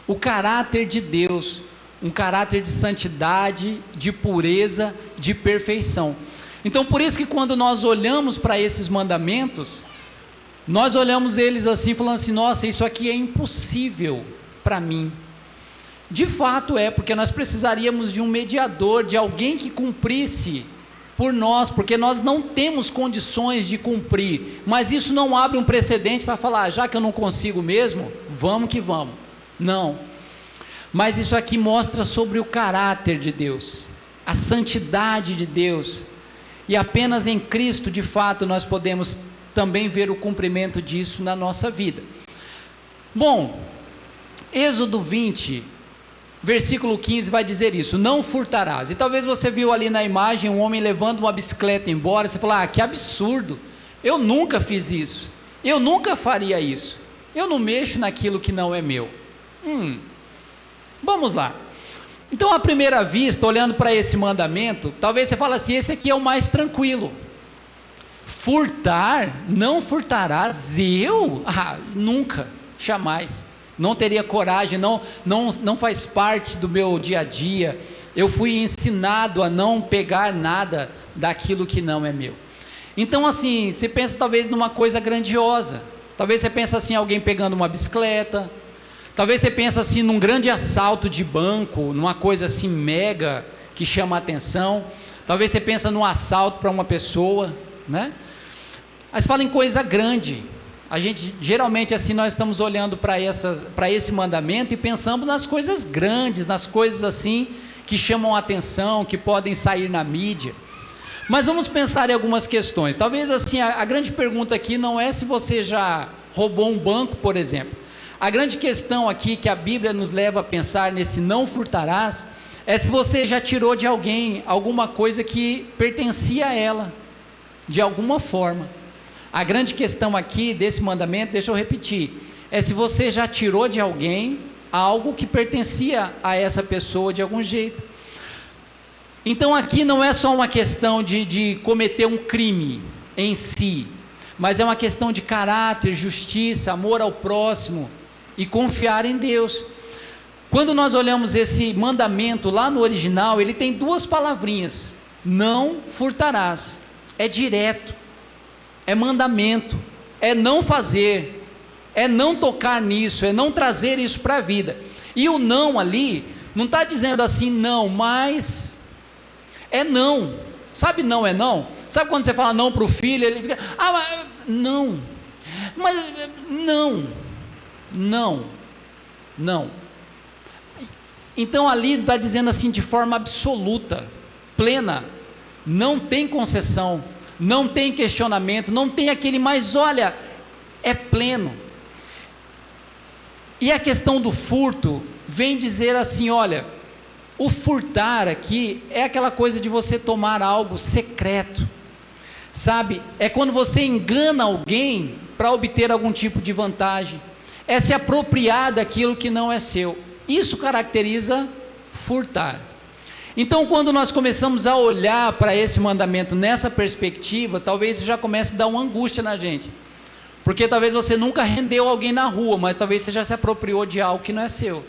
o caráter de Deus, um caráter de santidade, de pureza, de perfeição. Então, por isso que quando nós olhamos para esses mandamentos, nós olhamos eles assim, falando assim, nossa, isso aqui é impossível para mim. De fato é, porque nós precisaríamos de um mediador, de alguém que cumprisse por nós, porque nós não temos condições de cumprir, mas isso não abre um precedente para falar, já que eu não consigo mesmo, vamos que vamos. Não, mas isso aqui mostra sobre o caráter de Deus, a santidade de Deus, e apenas em Cristo, de fato, nós podemos também ver o cumprimento disso na nossa vida. Bom, Êxodo 20, versículo 15 vai dizer isso, não furtarás. E talvez você viu ali na imagem um homem levando uma bicicleta embora, você fala, que absurdo, eu nunca fiz isso, eu nunca faria isso, eu não mexo naquilo que não é meu. Vamos lá. Então, à primeira vista, olhando para esse mandamento, talvez você fale assim, esse aqui é o mais tranquilo. Furtar, não furtarás, eu? Nunca, jamais, não teria coragem, não faz parte do meu dia a dia, eu fui ensinado a não pegar nada daquilo que não é meu. Então assim, você pensa talvez numa coisa grandiosa, talvez você pensa assim, alguém pegando uma bicicleta, talvez você pensa assim num grande assalto de banco, numa coisa assim mega, que chama a atenção, talvez você pensa num assalto para uma pessoa, né? Mas fala em coisa grande, a gente, geralmente assim, nós estamos olhando para esse mandamento e pensamos nas coisas grandes, nas coisas assim, que chamam a atenção, que podem sair na mídia, mas vamos pensar em algumas questões, talvez assim, a grande pergunta aqui não é se você já roubou um banco, por exemplo, a grande questão aqui que a Bíblia nos leva a pensar nesse não furtarás, é se você já tirou de alguém alguma coisa que pertencia a ela, de alguma forma. A grande questão aqui desse mandamento, deixa eu repetir, é se você já tirou de alguém algo que pertencia a essa pessoa de algum jeito. Então aqui não é só uma questão de cometer um crime em si, mas é uma questão de caráter, justiça, amor ao próximo e confiar em Deus. Quando nós olhamos esse mandamento lá no original, ele tem 2 palavrinhas, não furtarás, é direto, é mandamento, é não fazer, é não tocar nisso, é não trazer isso para a vida. E o não ali, não está dizendo assim não, mas é não. Sabe não é não? Sabe quando você fala não para o filho, ele fica, mas não, mas não. Então ali está dizendo assim de forma absoluta, plena, não tem concessão, não tem questionamento, não tem aquele, mas olha, é pleno. E a questão do furto vem dizer assim, olha, o furtar aqui é aquela coisa de você tomar algo secreto, sabe? É quando você engana alguém para obter algum tipo de vantagem, é se apropriar daquilo que não é seu. Isso caracteriza furtar. Então, quando nós começamos a olhar para esse mandamento nessa perspectiva, talvez já comece a dar uma angústia na gente, porque talvez você nunca rendeu alguém na rua, mas talvez você já se apropriou de algo que não é seu.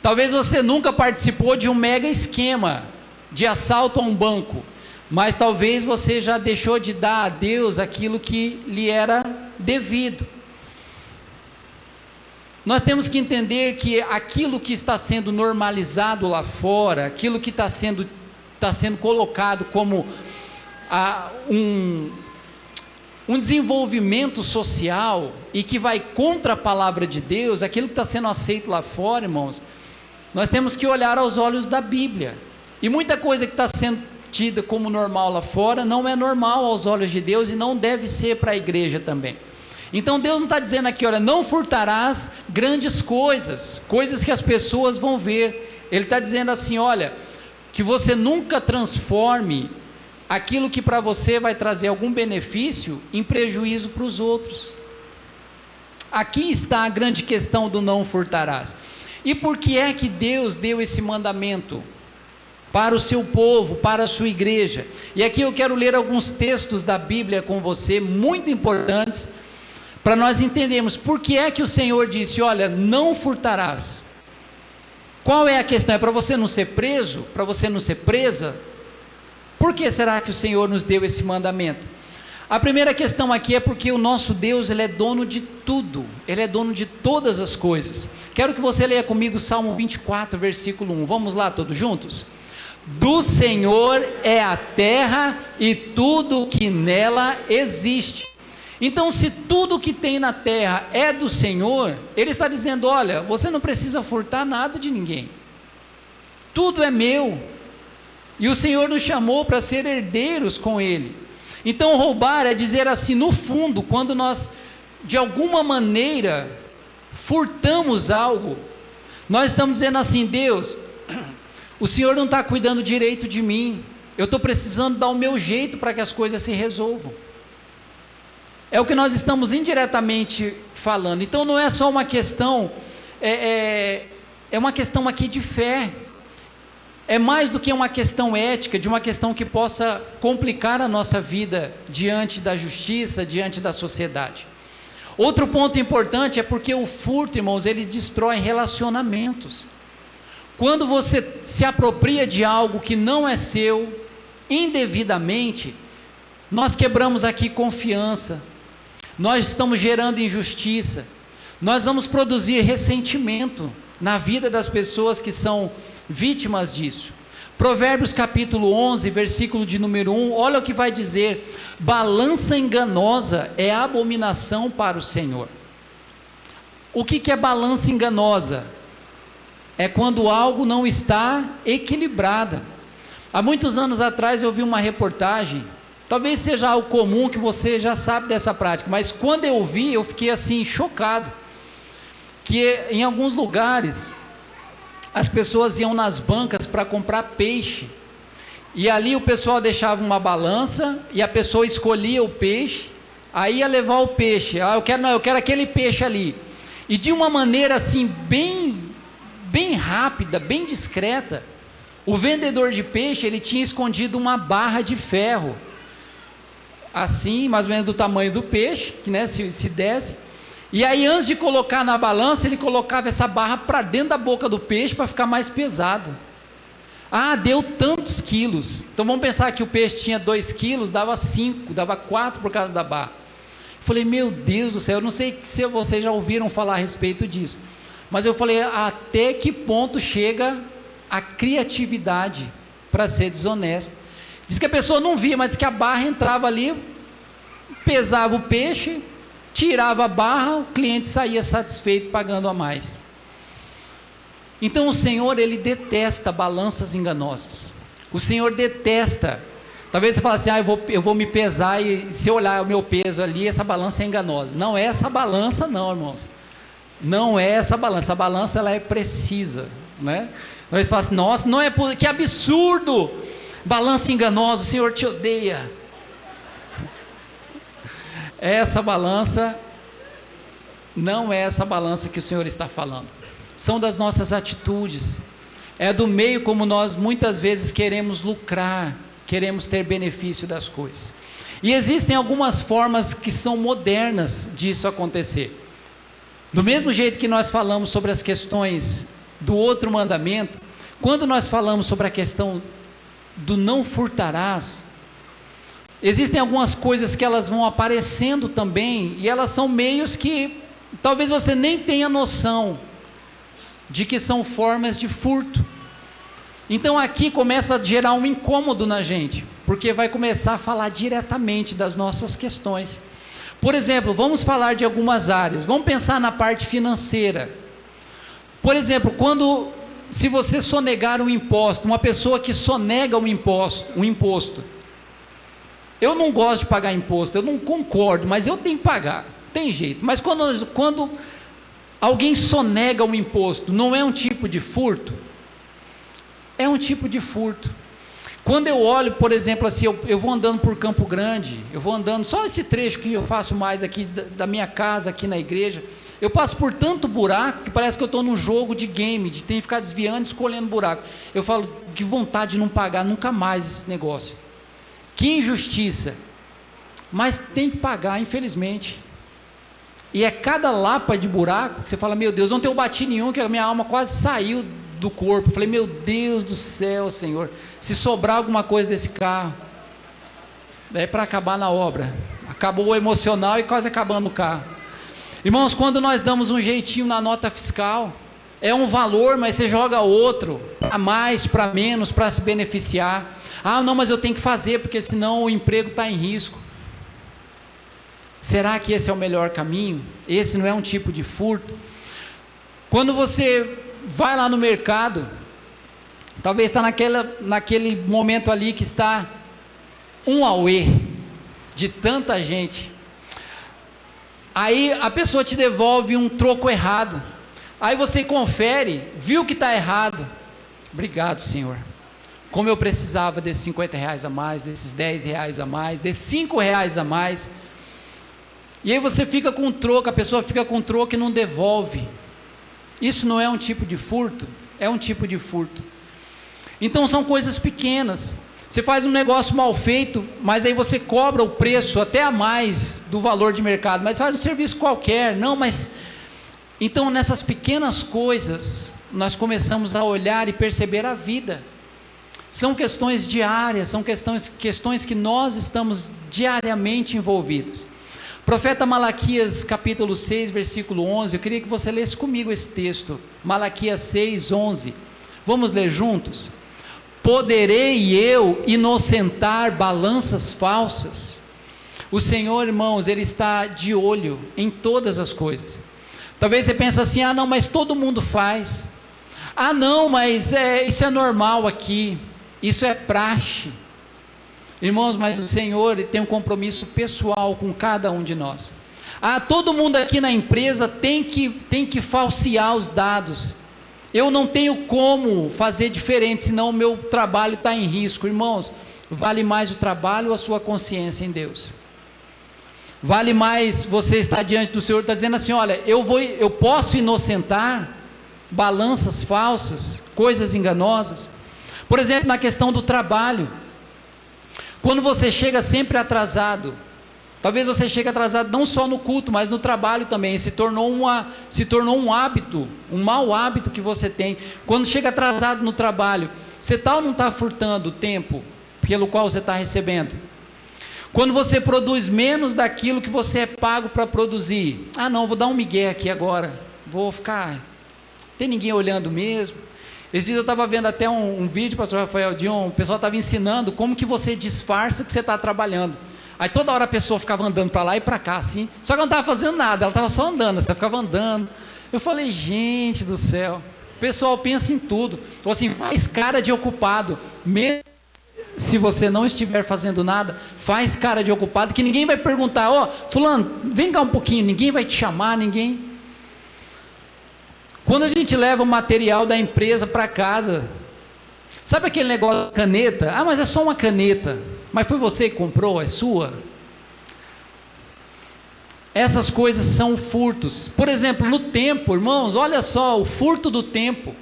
Talvez você nunca participou de um mega esquema de assalto a um banco, mas talvez você já deixou de dar a Deus aquilo que lhe era devido. Nós temos que entender que aquilo que está sendo normalizado lá fora, aquilo que está sendo colocado como um desenvolvimento social e que vai contra a palavra de Deus, aquilo que está sendo aceito lá fora, irmãos, Nós temos que olhar aos olhos da Bíblia. E muita coisa que está sendo tida como normal lá fora, não é normal aos olhos de Deus e não deve ser para a igreja também. Então Deus não está dizendo aqui, olha, não furtarás grandes coisas, coisas que as pessoas vão ver. Ele está dizendo assim, olha, que você nunca transforme aquilo que para você vai trazer algum benefício em prejuízo para os outros. Aqui está a grande questão do não furtarás. E por que é que Deus deu esse mandamento para o seu povo, para a sua igreja? E aqui eu quero ler alguns textos da Bíblia com você, muito importantes, para nós entendermos por que é que o Senhor disse, olha, não furtarás. Qual é a questão? É para você não ser preso? Para você não ser presa? Por que será que o Senhor nos deu esse mandamento? A primeira questão aqui é porque o nosso Deus, Ele é dono de tudo, Ele é dono de todas as coisas. Quero que você leia comigo Salmo 24, versículo 1, vamos lá todos juntos? Do Senhor é a terra e tudo que nela existe. Então, se tudo que tem na terra é do Senhor, Ele está dizendo, olha, você não precisa furtar nada de ninguém, tudo é meu, e o Senhor nos chamou para ser herdeiros com Ele. Então roubar é dizer assim, no fundo, quando nós de alguma maneira furtamos algo, nós estamos dizendo assim, Deus, o Senhor não está cuidando direito de mim, eu estou precisando dar o meu jeito para que as coisas se resolvam. É o que nós estamos indiretamente falando. Então não é só uma questão, é uma questão aqui de fé, é mais do que uma questão ética, de uma questão que possa complicar a nossa vida diante da justiça, diante da sociedade. Outro ponto importante é porque o furto, irmãos, ele destrói relacionamentos. Quando você se apropria de algo que não é seu, indevidamente, nós quebramos aqui confiança, nós estamos gerando injustiça, nós vamos produzir ressentimento na vida das pessoas que são vítimas disso. Provérbios capítulo 11, versículo de número 1, olha o que vai dizer, balança enganosa é abominação para o Senhor. O que é balança enganosa? É quando algo não está equilibrada. Há muitos anos atrás eu vi uma reportagem, talvez seja algo comum que você já sabe dessa prática, mas quando eu vi, eu fiquei assim chocado, que em alguns lugares as pessoas iam nas bancas para comprar peixe, e ali o pessoal deixava uma balança, e a pessoa escolhia o peixe, aí ia levar o peixe, eu quero aquele peixe ali, e de uma maneira assim, bem rápida, bem discreta, o vendedor de peixe, ele tinha escondido uma barra de ferro, assim, mais ou menos do tamanho do peixe, que né, se desse, e aí antes de colocar na balança, ele colocava essa barra para dentro da boca do peixe, para ficar mais pesado. Deu tantos quilos, então vamos pensar que o peixe tinha 2 quilos, dava 5, dava 4 por causa da barra. Falei, meu Deus do céu, eu não sei se vocês já ouviram falar a respeito disso, mas eu falei, até que ponto chega a criatividade para ser desonesto? Diz que a pessoa não via, mas diz que a barra entrava ali, pesava o peixe, tirava a barra, o cliente saía satisfeito pagando a mais. Então o Senhor, Ele detesta balanças enganosas. O Senhor detesta. Talvez você fale assim, eu vou me pesar e se eu olhar o meu peso ali, essa balança é enganosa. Não é essa balança não, irmãos. Não é essa balança. A balança ela é precisa, né? Talvez você fale assim, nossa, não é que absurdo! Balança enganosa, o Senhor te odeia. Essa balança não é essa balança que o Senhor está falando. São das nossas atitudes, é do meio como nós muitas vezes queremos lucrar, queremos ter benefício das coisas. E existem algumas formas que são modernas disso acontecer. Do mesmo jeito que nós falamos sobre as questões do outro mandamento, quando nós falamos sobre a questão do não furtarás, existem algumas coisas que elas vão aparecendo também, e elas são meios que talvez você nem tenha noção de que são formas de furto. Então aqui começa a gerar um incômodo na gente, porque vai começar a falar diretamente das nossas questões. Por exemplo, vamos falar de algumas áreas, vamos pensar na parte financeira. Por exemplo, quando se você sonegar um imposto, uma pessoa que sonega um imposto, eu não gosto de pagar imposto, eu não concordo, mas eu tenho que pagar, tem jeito. Mas quando alguém sonega um imposto, não é um tipo de furto? É um tipo de furto. Quando eu olho, por exemplo, assim, eu vou andando por Campo Grande, eu vou andando, só esse trecho que eu faço mais aqui da minha casa, aqui na igreja, eu passo por tanto buraco que parece que eu estou num jogo de game, de ter que ficar desviando, escolhendo buraco. Eu falo, que vontade de não pagar nunca mais esse negócio. Que injustiça. Mas tem que pagar, infelizmente. E é cada lapa de buraco que você fala, meu Deus, ontem eu bati nenhum, que a minha alma quase saiu do corpo. Eu falei, meu Deus do céu, Senhor, se sobrar alguma coisa desse carro, é para acabar na obra. Acabou o emocional e quase acabando o carro. Irmãos, quando nós damos um jeitinho na nota fiscal, é um valor, mas você joga outro, a mais, para menos, para se beneficiar. Ah, não, mas eu tenho que fazer, porque senão o emprego está em risco. Será que esse é o melhor caminho? Esse não é um tipo de furto? Quando você vai lá no mercado, talvez está naquele momento ali que está um auê de tanta gente, aí a pessoa te devolve um troco errado, aí você confere, viu que está errado, obrigado, Senhor, como eu precisava desses 50 reais a mais, desses 10 reais a mais, desses 5 reais a mais, e aí você fica com o troco, a pessoa fica com o troco e não devolve. Isso não é um tipo de furto? É um tipo de furto. Então são coisas pequenas. Você faz um negócio mal feito, mas aí você cobra o preço até a mais do valor de mercado, mas faz um serviço qualquer. Não, mas... Então nessas pequenas coisas, nós começamos a olhar e perceber a vida. São questões diárias, são questões que nós estamos diariamente envolvidos. Profeta Malaquias capítulo 6, versículo 11, eu queria que você lesse comigo esse texto, Malaquias 6, 11, vamos ler juntos? Poderei eu inocentar balanças falsas? O Senhor, irmãos, Ele está de olho em todas as coisas. Talvez você pense assim, ah não, mas todo mundo faz, ah não, mas isso é normal aqui, isso é praxe. Irmãos, mas o Senhor tem um compromisso pessoal com cada um de nós. Ah, todo mundo aqui na empresa tem que falsear os dados. Eu não tenho como fazer diferente, senão o meu trabalho está em risco. Irmãos, vale mais o trabalho ou a sua consciência em Deus? Vale mais você estar diante do Senhor, está dizendo assim, olha, eu posso inocentar balanças falsas, coisas enganosas. Por exemplo, na questão do trabalho. Quando você chega sempre atrasado, talvez você chegue atrasado não só no culto, mas no trabalho também, se tornou um hábito, um mau hábito que você tem. Quando chega atrasado no trabalho, você está ou não está furtando o tempo pelo qual você está recebendo? Quando você produz menos daquilo que você é pago para produzir, ah não, vou dar um migué aqui agora, vou ficar, tem ninguém olhando mesmo. Esses dias eu estava vendo até um vídeo, pastor Rafael, de o pessoal estava ensinando como que você disfarça que você está trabalhando. Aí toda hora a pessoa ficava andando para lá e para cá, assim, só que ela não estava fazendo nada, ela estava só andando, você ficava andando. Eu falei, gente do céu, o pessoal pensa em tudo. Ou assim, faz cara de ocupado, mesmo se você não estiver fazendo nada, faz cara de ocupado, que ninguém vai perguntar, ó, fulano, vem cá um pouquinho, ninguém vai te chamar, ninguém... Quando a gente leva o material da empresa para casa, sabe aquele negócio da caneta? Ah, mas é só uma caneta, mas foi você que comprou, é sua? Essas coisas são furtos. Por exemplo, no tempo, irmãos, olha só, o furto do tempo.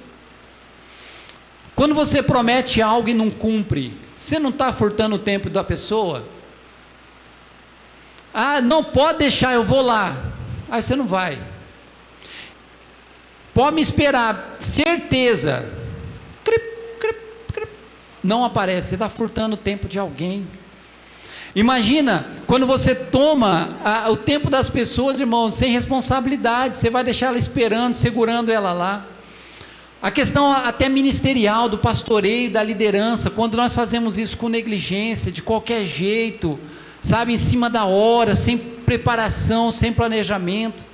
Quando você promete algo e não cumpre, você não está furtando o tempo da pessoa? Ah, não pode deixar, eu vou lá. Aí você não vai. Pode me esperar, certeza, não aparece, você está furtando o tempo de alguém. Imagina, quando você toma o tempo das pessoas, irmãos, sem responsabilidade, você vai deixar ela esperando, segurando ela lá. A questão até ministerial, do pastoreio, da liderança, quando nós fazemos isso com negligência, de qualquer jeito, sabe, em cima da hora, sem preparação, sem planejamento.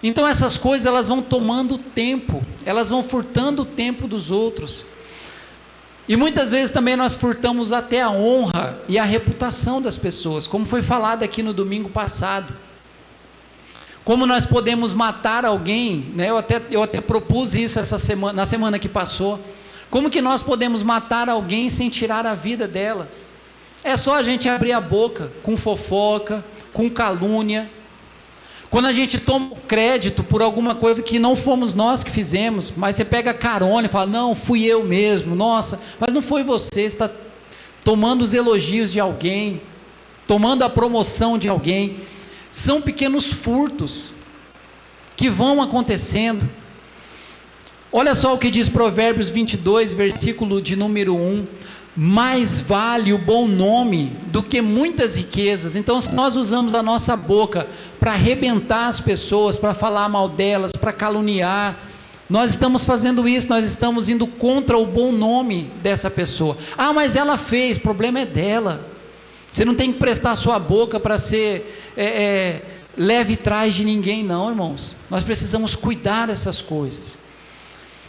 Então essas coisas, elas vão tomando tempo, elas vão furtando o tempo dos outros. E muitas vezes também nós furtamos até a honra e a reputação das pessoas, como foi falado aqui no domingo passado. Como nós podemos matar alguém, né? Eu até propus isso na semana que passou. Como que nós podemos matar alguém sem tirar a vida dela? É só a gente abrir a boca com fofoca, com calúnia. Quando a gente toma crédito por alguma coisa que não fomos nós que fizemos, mas você pega carona e fala, não, fui eu mesmo, nossa, mas não foi você está tomando os elogios de alguém, tomando a promoção de alguém. São pequenos furtos que vão acontecendo. Olha só o que diz Provérbios 22, versículo de número 1. Mais vale o bom nome do que muitas riquezas. Então, se nós usamos a nossa boca para arrebentar as pessoas, para falar mal delas, para caluniar, nós estamos fazendo isso, nós estamos indo contra o bom nome dessa pessoa. Ah, mas ela fez, o problema é dela. Você não tem que prestar a sua boca para ser leve trás de ninguém, não, irmãos. Nós precisamos cuidar dessas coisas.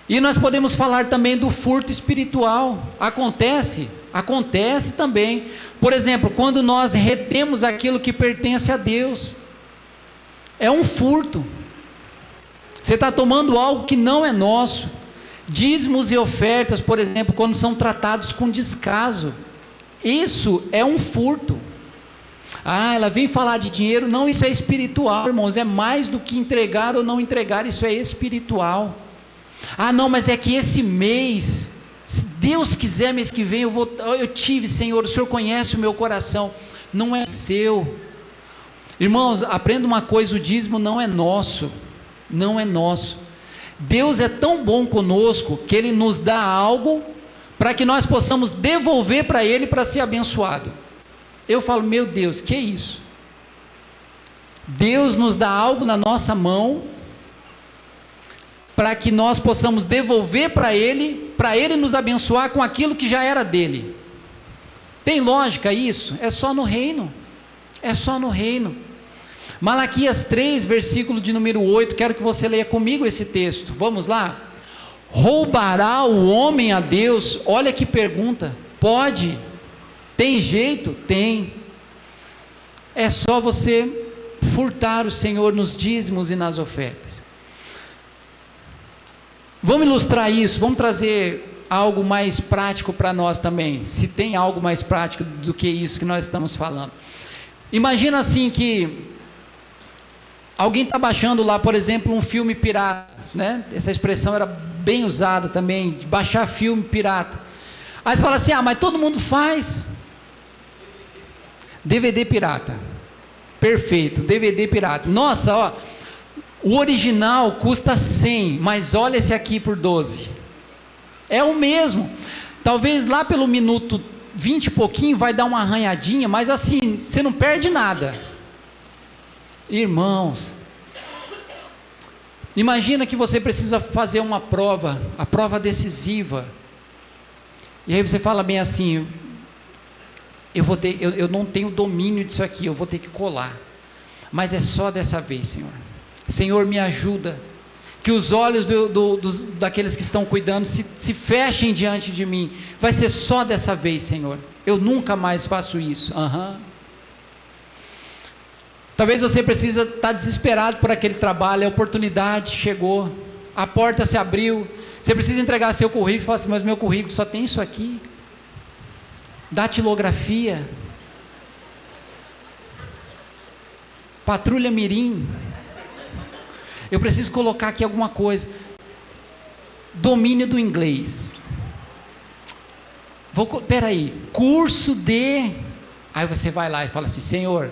E nós podemos falar também do furto espiritual. Acontece também. Por exemplo, quando nós retemos aquilo que pertence a Deus, é um furto. Você está tomando algo que não é nosso. Dízimos e ofertas, por exemplo, quando são tratados com descaso, isso é um furto. Ah, ela vem falar de dinheiro. Não, isso é espiritual, irmãos. É mais do que entregar ou não entregar, isso é espiritual. Ah, não, mas é que esse mês, se Deus quiser, mês que vem eu tive, Senhor, o Senhor conhece o meu coração. Não é seu. Irmãos, aprenda uma coisa, o dízimo não é nosso, não é nosso. Deus é tão bom conosco, que Ele nos dá algo, para que nós possamos devolver para Ele, para ser abençoado. Eu falo, meu Deus, que é isso? Deus nos dá algo na nossa mão, para que nós possamos devolver para Ele nos abençoar com aquilo que já era dele. Tem lógica isso? É só no reino, é só no reino. Malaquias 3, versículo de número 8, quero que você leia comigo esse texto, vamos lá? Roubará o homem a Deus? Olha que pergunta, pode? Tem jeito? Tem. É só você furtar o Senhor nos dízimos e nas ofertas. Vamos ilustrar isso, vamos trazer algo mais prático para nós também, se tem algo mais prático do que isso que nós estamos falando. Imagina assim que alguém está baixando lá, por exemplo, um filme pirata, né? Essa expressão era bem usada também, de baixar filme pirata. Aí você fala assim, ah, mas todo mundo faz. DVD pirata, perfeito, DVD pirata. Nossa, ó, o original custa 100, mas olha esse aqui por 12. É o mesmo. Talvez lá pelo minuto 20 e pouquinho vai dar uma arranhadinha, mas assim, você não perde nada. Irmãos, imagina que você precisa fazer uma prova, a prova decisiva. E aí você fala bem assim, eu não tenho domínio disso aqui, eu vou ter que colar. Mas é só dessa vez, Senhor. Senhor, me ajuda, que os olhos daqueles que estão cuidando se fechem diante de mim, vai ser só dessa vez, Senhor, eu nunca mais faço isso. Talvez você precisa estar desesperado por aquele trabalho, a oportunidade chegou, a porta se abriu, você precisa entregar seu currículo, você fala assim, mas meu currículo só tem isso aqui, datilografia, patrulha mirim, eu preciso colocar aqui alguma coisa, domínio do inglês, peraí, curso de, aí você vai lá e fala assim, Senhor,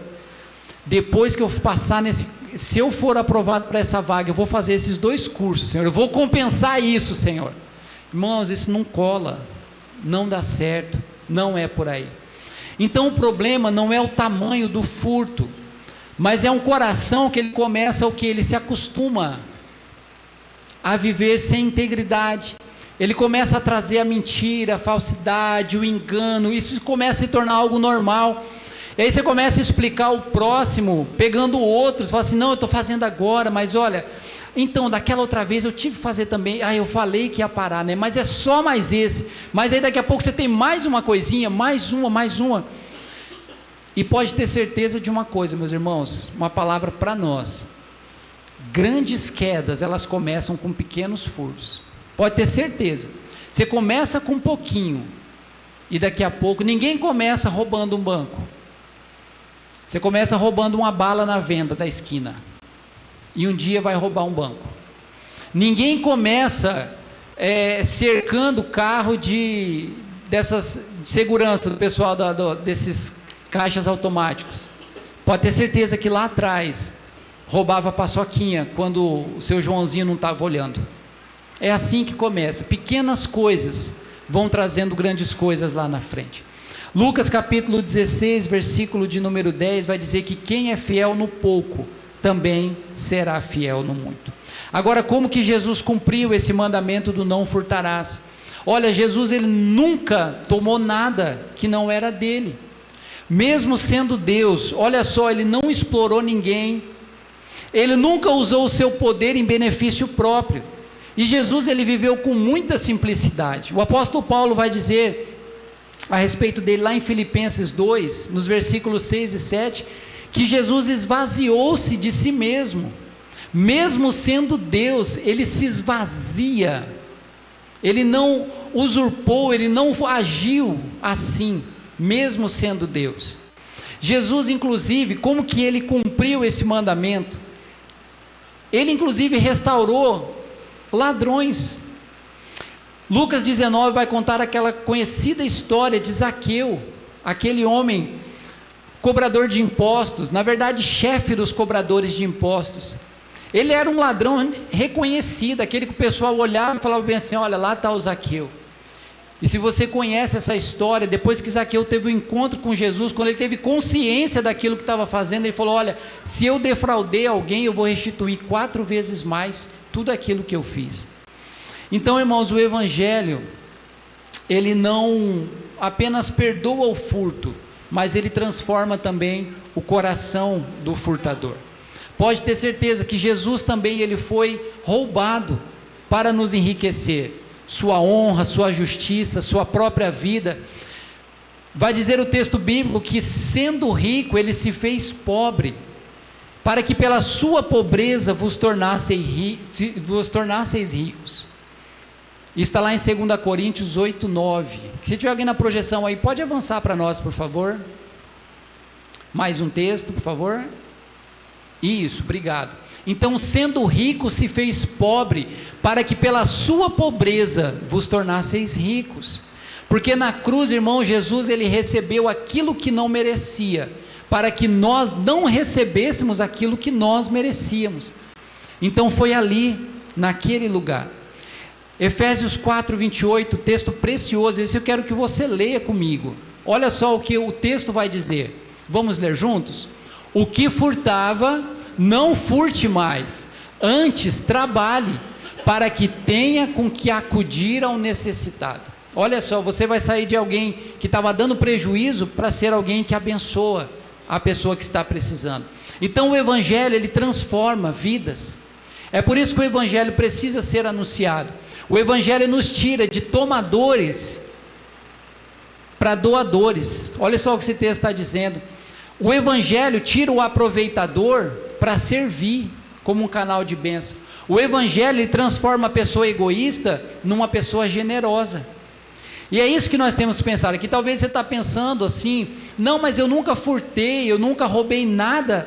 depois que eu passar se eu for aprovado para essa vaga, eu vou fazer esses 2 cursos, Senhor, eu vou compensar isso, Senhor. Irmãos, isso não cola, não dá certo, não é por aí. Então o problema não é o tamanho do furto, mas é um coração que ele começa o que? Ele se acostuma a viver sem integridade, ele começa a trazer a mentira, a falsidade, o engano, isso começa a se tornar algo normal, E aí você começa a explicar o próximo, pegando outros, fala assim, não, eu estou fazendo agora, mas olha, então daquela outra vez eu tive que fazer também, eu falei que ia parar, né? Mas é só mais esse, mas aí daqui a pouco você tem mais uma coisinha, mais uma, e pode ter certeza de uma coisa, meus irmãos, uma palavra para nós, grandes quedas, elas começam com pequenos furos, pode ter certeza, você começa com um pouquinho, e daqui a pouco, ninguém começa roubando um banco, você começa roubando uma bala na venda da esquina, e um dia vai roubar um banco. Ninguém começa cercando o carro de segurança do pessoal desses caixas automáticos. Pode ter certeza que lá atrás roubava paçoquinha quando o seu Joãozinho não estava olhando. É assim que começa. Pequenas coisas vão trazendo grandes coisas lá na frente. Lucas capítulo 16, versículo de número 10, vai dizer que quem é fiel no pouco, também será fiel no muito. Agora, como que Jesus cumpriu esse mandamento do não furtarás? Olha, Jesus, ele nunca tomou nada que não era dele. Mesmo sendo Deus, olha só, ele não explorou ninguém. Ele nunca usou o seu poder em benefício próprio. E Jesus, ele viveu com muita simplicidade. O apóstolo Paulo vai dizer a respeito dele lá em Filipenses 2, nos versículos 6 e 7, que Jesus esvaziou-se de si mesmo, mesmo sendo Deus, ele se esvazia, ele não usurpou, ele não agiu assim, mesmo sendo Deus. Jesus, inclusive, como que ele cumpriu esse mandamento? Ele, inclusive, restaurou ladrões. Lucas 19 vai contar aquela conhecida história de Zaqueu, aquele homem cobrador de impostos, na verdade chefe dos cobradores de impostos. Ele era um ladrão reconhecido, aquele que o pessoal olhava e falava bem assim, olha, lá está o Zaqueu. E se você conhece essa história, depois que Zaqueu teve um encontro com Jesus, quando ele teve consciência daquilo que estava fazendo, ele falou, olha, se eu defraudei alguém, eu vou restituir 4 vezes mais tudo aquilo que eu fiz. Então, irmãos, o Evangelho, ele não apenas perdoa o furto, mas ele transforma também o coração do furtador. Pode ter certeza que Jesus também, ele foi roubado para nos enriquecer, sua honra, sua justiça, sua própria vida. Vai dizer o texto bíblico que, sendo rico, ele se fez pobre, para que pela sua pobreza vos tornasseis ricos. Isso está lá em 2 Coríntios 8, 9. Se tiver alguém na projeção aí, pode avançar para nós, por favor. Mais um texto, por favor. Isso, obrigado. Então, sendo rico, se fez pobre, para que pela sua pobreza vos tornasseis ricos. Porque na cruz, irmão, Jesus, ele recebeu aquilo que não merecia, para que nós não recebêssemos aquilo que nós merecíamos. Então, foi ali, naquele lugar. Efésios 4, 28, texto precioso, esse eu quero que você leia comigo. Olha só o que o texto vai dizer. Vamos ler juntos? O que furtava, não furte mais, antes trabalhe, para que tenha com que acudir ao necessitado. Olha só, você vai sair de alguém que estava dando prejuízo para ser alguém que abençoa a pessoa que está precisando. Então o Evangelho, ele transforma vidas. É por isso que o Evangelho precisa ser anunciado. O Evangelho nos tira de tomadores para doadores. Olha só o que esse texto está dizendo. O Evangelho tira o aproveitador para servir como um canal de bênção. O Evangelho, ele transforma a pessoa egoísta numa pessoa generosa. E é isso que nós temos que pensar aqui. Talvez você está pensando assim, não, mas eu nunca furtei, eu nunca roubei nada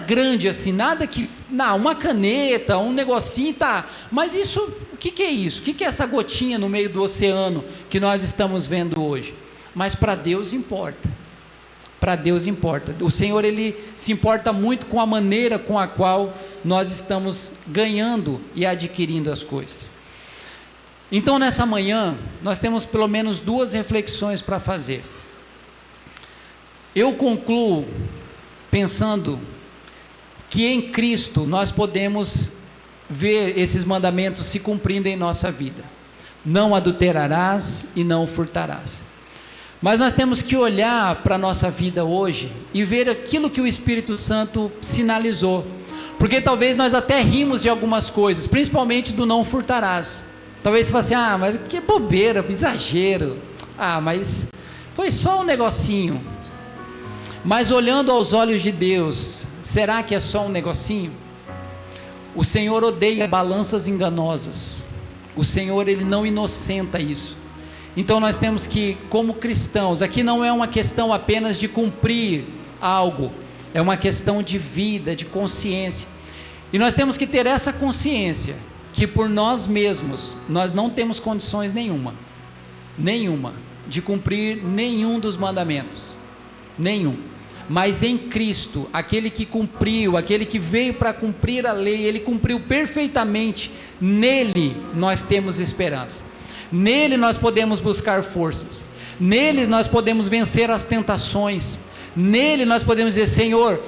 grande assim, nada que, não, uma caneta, um negocinho, tá, mas isso, o que é isso? O que é essa gotinha no meio do oceano que nós estamos vendo hoje? Mas para Deus importa, para Deus importa. O Senhor, ele se importa muito com a maneira com a qual nós estamos ganhando e adquirindo as coisas. Então, nessa manhã, nós temos pelo menos 2 reflexões para fazer. Eu concluo pensando que em Cristo nós podemos ver esses mandamentos se cumprindo em nossa vida. Não adulterarás e não furtarás. Mas nós temos que olhar para a nossa vida hoje e ver aquilo que o Espírito Santo sinalizou. Porque talvez nós até rimos de algumas coisas, principalmente do não furtarás. Talvez você fale assim, mas que bobeira, exagero. Mas foi só um negocinho. Mas olhando aos olhos de Deus, será que é só um negocinho? O Senhor odeia balanças enganosas. O Senhor, Ele não inocenta isso. Então nós temos que, como cristãos, aqui não é uma questão apenas de cumprir algo, é uma questão de vida, de consciência. E nós temos que ter essa consciência, que por nós mesmos, nós não temos condições nenhuma, de cumprir nenhum dos mandamentos, nenhum. Mas em Cristo, aquele que cumpriu, aquele que veio para cumprir a lei, Ele cumpriu perfeitamente, nele nós temos esperança. Nele nós podemos buscar forças, nele nós podemos vencer as tentações, nele nós podemos dizer, Senhor,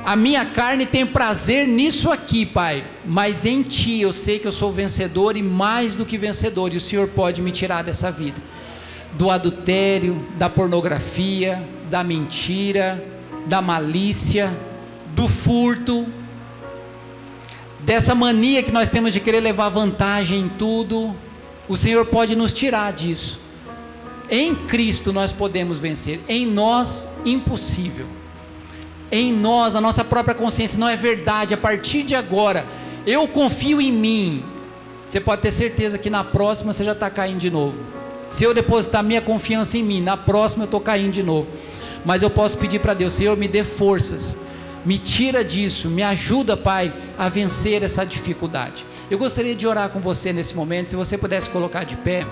a minha carne tem prazer nisso aqui, Pai, mas em Ti eu sei que eu sou vencedor e mais do que vencedor, e o Senhor pode me tirar dessa vida, do adultério, da pornografia, da mentira, da malícia, do furto, dessa mania que nós temos de querer levar vantagem em tudo. O Senhor pode nos tirar disso. Em Cristo nós podemos vencer. Em nós, impossível. Em nós, na nossa própria consciência, não é verdade. A partir de agora, eu confio em mim. Você pode ter certeza que na próxima você já está caindo de novo. Se eu depositar minha confiança em mim, na próxima eu estou caindo de novo. Mas eu posso pedir para Deus, Senhor, me dê forças. Me tira disso, me ajuda, Pai, a vencer essa dificuldade. Eu gostaria de orar com você nesse momento, se você pudesse colocar de pé.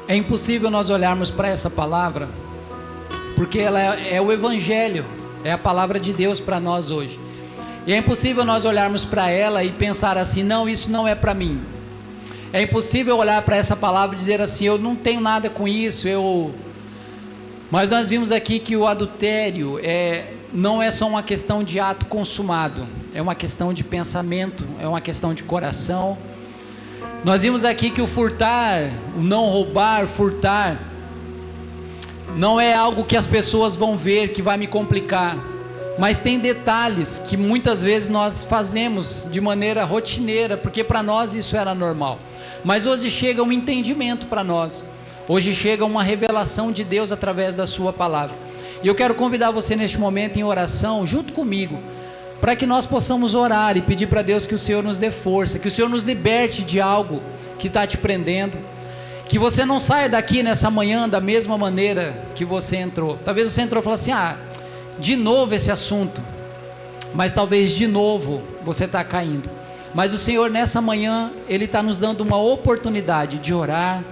É impossível nós olharmos para essa palavra, porque ela é o Evangelho, é a palavra de Deus para nós hoje. E é impossível nós olharmos para ela e pensar assim, não, isso não é para mim. É impossível olhar para essa palavra e dizer assim, eu não tenho nada com isso, Mas nós vimos aqui que o adultério não é só uma questão de ato consumado, é uma questão de pensamento, é uma questão de coração. Nós vimos aqui que o furtar, o não roubar, furtar, não é algo que as pessoas vão ver, que vai me complicar, mas tem detalhes que muitas vezes nós fazemos de maneira rotineira, porque para nós isso era normal. Mas hoje chega um entendimento para nós, hoje chega uma revelação de Deus através da sua palavra, e eu quero convidar você neste momento em oração, junto comigo, para que nós possamos orar e pedir para Deus que o Senhor nos dê força, que o Senhor nos liberte de algo que está te prendendo, que você não saia daqui nessa manhã da mesma maneira que você entrou. Talvez você entrou e falou assim, de novo esse assunto, mas talvez de novo você está caindo. Mas o Senhor nessa manhã, Ele está nos dando uma oportunidade de orar,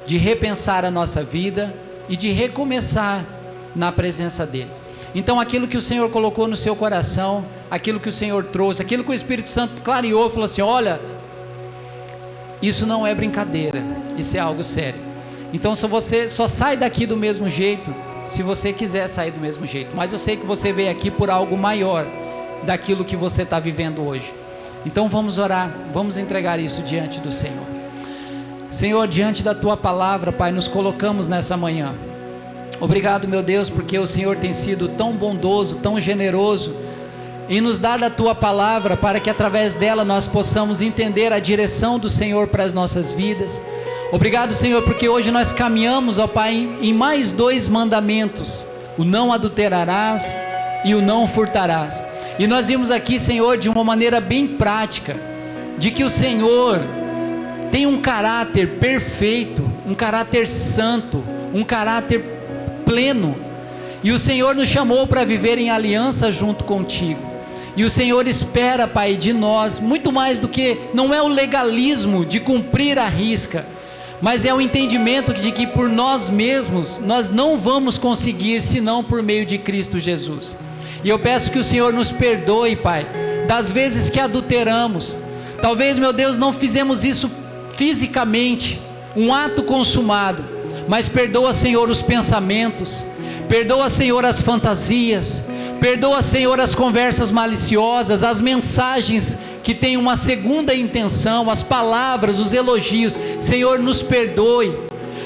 de repensar a nossa vida e de recomeçar na presença dEle. Então aquilo que o Senhor colocou no seu coração, aquilo que o Senhor trouxe, aquilo que o Espírito Santo clareou, falou assim, olha, isso não é brincadeira, isso é algo sério. Então você só sai daqui do mesmo jeito, se você quiser sair do mesmo jeito, mas eu sei que você veio aqui por algo maior, daquilo que você está vivendo hoje. Então vamos orar, vamos entregar isso diante do Senhor. Senhor, diante da Tua palavra, Pai, nos colocamos nessa manhã. Obrigado, meu Deus, porque o Senhor tem sido tão bondoso, tão generoso, em nos dar a Tua palavra, para que através dela nós possamos entender a direção do Senhor para as nossas vidas. Obrigado, Senhor, porque hoje nós caminhamos, ó Pai, em mais 2 mandamentos, o não adulterarás e o não furtarás. E nós vimos aqui, Senhor, de uma maneira bem prática, de que o Senhor tem um caráter perfeito, um caráter santo, um caráter pleno, e o Senhor nos chamou para viver em aliança junto contigo, e o Senhor espera, Pai, de nós, muito mais do que, não é o legalismo de cumprir a risca, mas é o entendimento de que por nós mesmos, nós não vamos conseguir, senão por meio de Cristo Jesus. E eu peço que o Senhor nos perdoe, Pai, das vezes que adulteramos. Talvez, meu Deus, não fizemos isso fisicamente, um ato consumado, mas perdoa, Senhor, os pensamentos, perdoa, Senhor, as fantasias, Perdoa, Senhor, as conversas maliciosas, as mensagens que têm uma segunda intenção, as palavras, os elogios. Senhor, nos perdoe.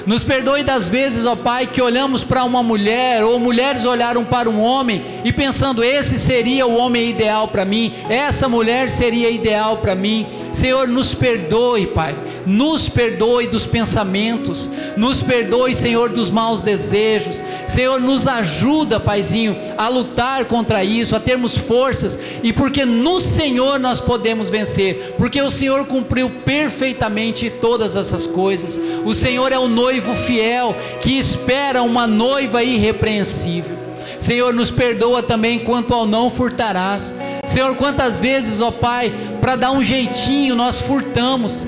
Nos perdoe das vezes, ó Pai, que olhamos para uma mulher, ou mulheres olharam para um homem, e pensando, esse seria o homem ideal para mim, essa mulher seria ideal para mim. Senhor, nos perdoe, Pai, nos perdoe dos pensamentos, nos perdoe, Senhor, dos maus desejos. Senhor, nos ajuda, Paizinho, a lutar contra isso, a termos forças, e porque no Senhor nós podemos vencer, porque o Senhor cumpriu perfeitamente todas essas coisas. O Senhor é o noivo fiel, que espera uma noiva irrepreensível. Senhor, nos perdoa também quanto ao não furtarás. Senhor, quantas vezes, ó Pai, para dar um jeitinho nós furtamos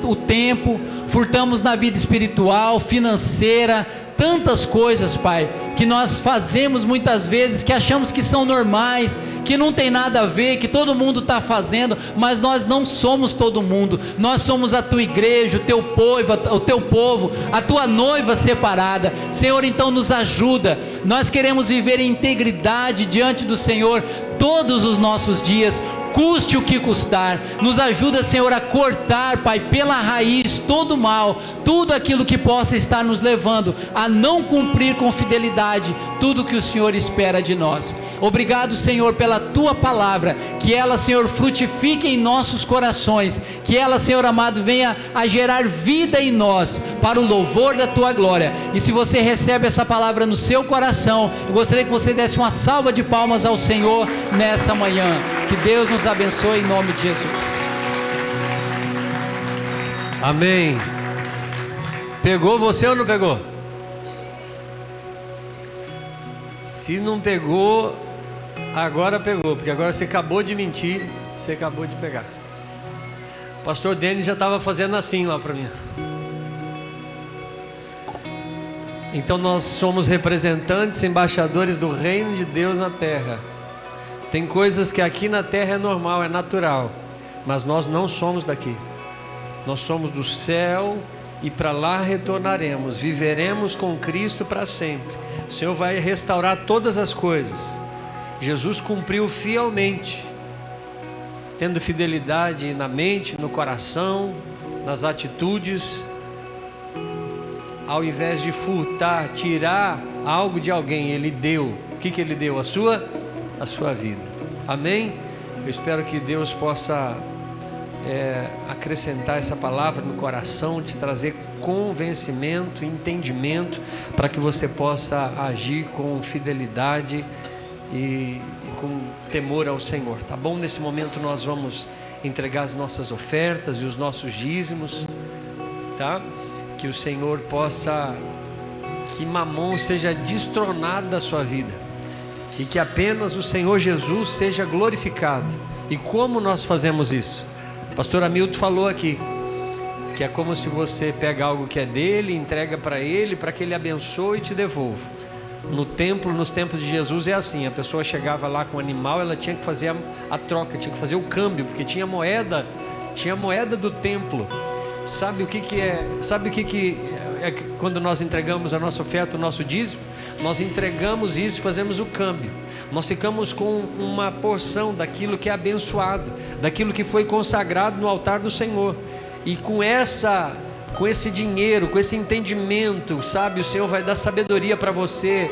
o tempo, furtamos na vida espiritual, financeira, tantas coisas, Pai, que nós fazemos muitas vezes, que achamos que são normais, que não tem nada a ver, que todo mundo está fazendo, mas nós não somos todo mundo. Nós somos a tua igreja, o teu povo, a tua noiva separada. Senhor, então nos ajuda. Nós queremos viver em integridade diante do Senhor todos os nossos dias, custe o que custar. Nos ajuda, Senhor, a cortar, Pai, pela raiz todo o mal, tudo aquilo que possa estar nos levando a não cumprir com fidelidade tudo que o Senhor espera de nós. Obrigado, Senhor, pela tua palavra, que ela, Senhor, frutifique em nossos corações, que ela, Senhor amado, venha a gerar vida em nós, para o louvor da tua glória. E se você recebe essa palavra no seu coração, eu gostaria que você desse uma salva de palmas ao Senhor nessa manhã. Que Deus nos abençoe em nome de Jesus. Amém. Pegou você ou não pegou? Se não pegou, agora pegou, porque agora você acabou de mentir, você acabou de pegar. O pastor Denis já estava fazendo assim lá para mim. Então nós somos representantes, embaixadores do reino de Deus na terra. Tem coisas que aqui na terra é normal, é natural, mas nós não somos daqui. Nós somos do céu e para lá retornaremos, viveremos com Cristo para sempre. O Senhor vai restaurar todas as coisas. Jesus cumpriu fielmente, tendo fidelidade na mente, no coração, nas atitudes. Ao invés de furtar, tirar algo de alguém, Ele deu. O que Ele deu? A sua vida. Amém? Eu espero que Deus possa acrescentar essa palavra no coração, te trazer convencimento, entendimento, para que você possa agir com fidelidade e com temor ao Senhor, tá bom? Nesse momento nós vamos entregar as nossas ofertas e os nossos dízimos, tá? Que o Senhor possa, que Mamon seja destronado da sua vida, e que apenas o Senhor Jesus seja glorificado. E como nós fazemos isso? O pastor Hamilton falou aqui, que é como se você pega algo que é dele, entrega para ele, para que ele abençoe e te devolva. No templo, nos tempos de Jesus é assim, a pessoa chegava lá com o animal, ela tinha que fazer a troca, tinha que fazer o câmbio, porque tinha moeda do templo. Sabe o que é? Sabe o que é quando nós entregamos a nossa oferta, o nosso dízimo? Nós entregamos isso e fazemos o câmbio. Nós ficamos com uma porção daquilo que é abençoado, daquilo que foi consagrado no altar do Senhor. E com esse dinheiro, com esse entendimento, sabe, o Senhor vai dar sabedoria para você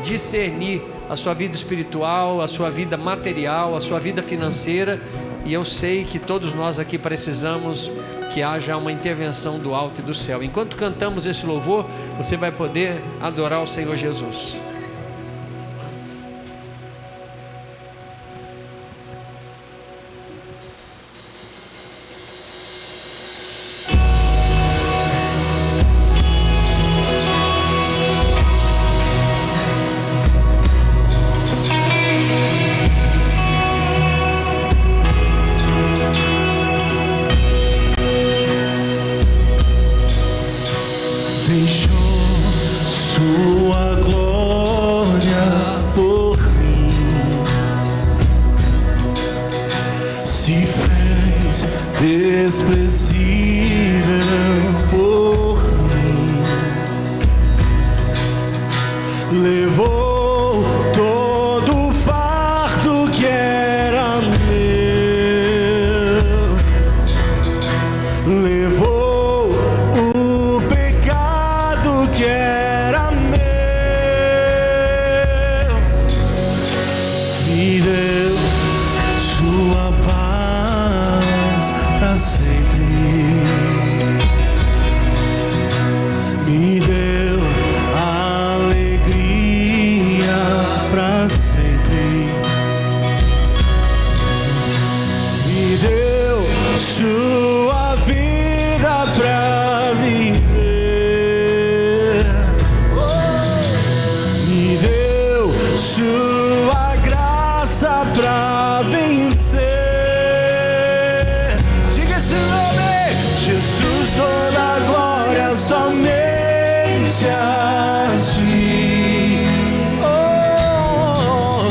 discernir a sua vida espiritual, a sua vida material, a sua vida financeira. E eu sei que todos nós aqui precisamos que haja uma intervenção do alto e do céu. Enquanto cantamos esse louvor, você vai poder adorar o Senhor Jesus. Levou todo sempre. Me deu alegria pra sempre. Me deu sua vida pra viver. Me deu sua graça pra vencer. Diga esse nome, Jesus, toda glória somente a ti. Oh,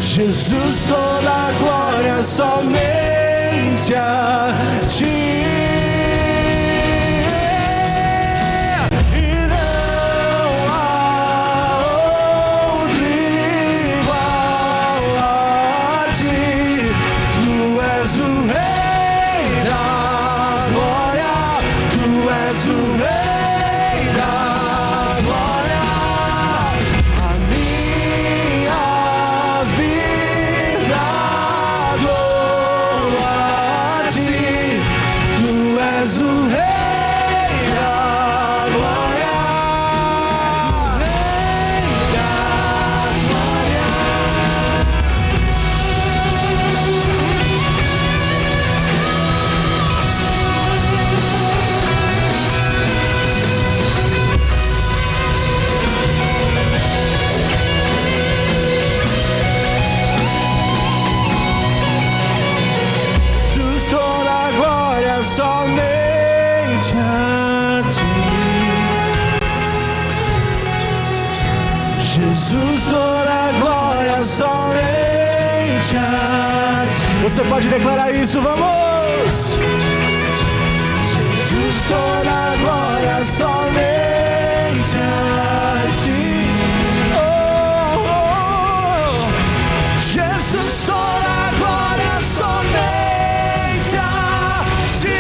Jesus, toda glória somente a ti. Somente a ti, Jesus, toda glória somente a ti. Você pode declarar isso, vamos! Jesus, toda glória somente a ti. Oh, oh, oh. Jesus, toda glória somente a ti.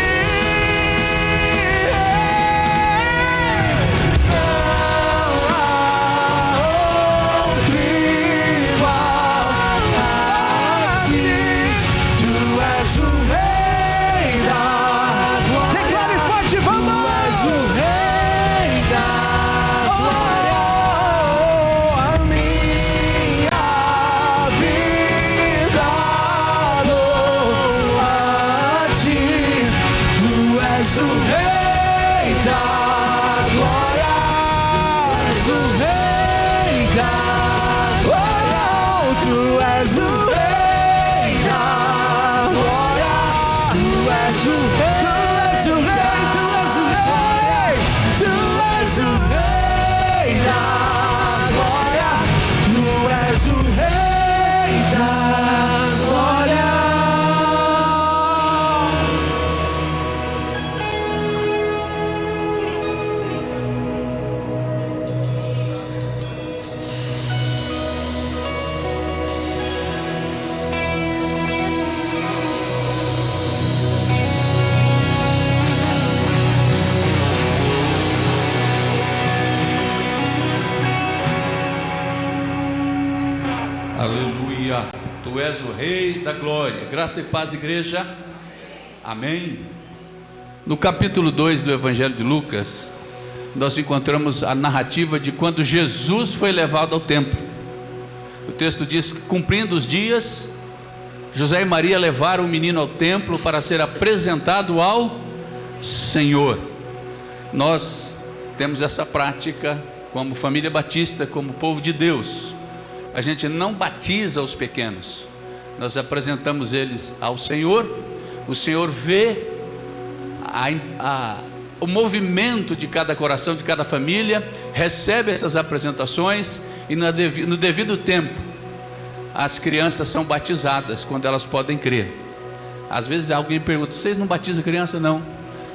Aleluia, Tu és o Rei da Glória. Graça e paz, igreja. Amém. No capítulo 2 do Evangelho de Lucas, nós encontramos a narrativa de quando Jesus foi levado ao templo. O texto diz que, cumprindo os dias, José e Maria levaram o menino ao templo para ser apresentado ao Senhor. Nós temos essa prática como família batista, como povo de Deus. A gente não batiza os pequenos, nós apresentamos eles ao Senhor. O Senhor vê o movimento de cada coração, de cada família, recebe essas apresentações e no devido tempo as crianças são batizadas quando elas podem crer. Às vezes alguém pergunta: vocês não batizam criança? Não,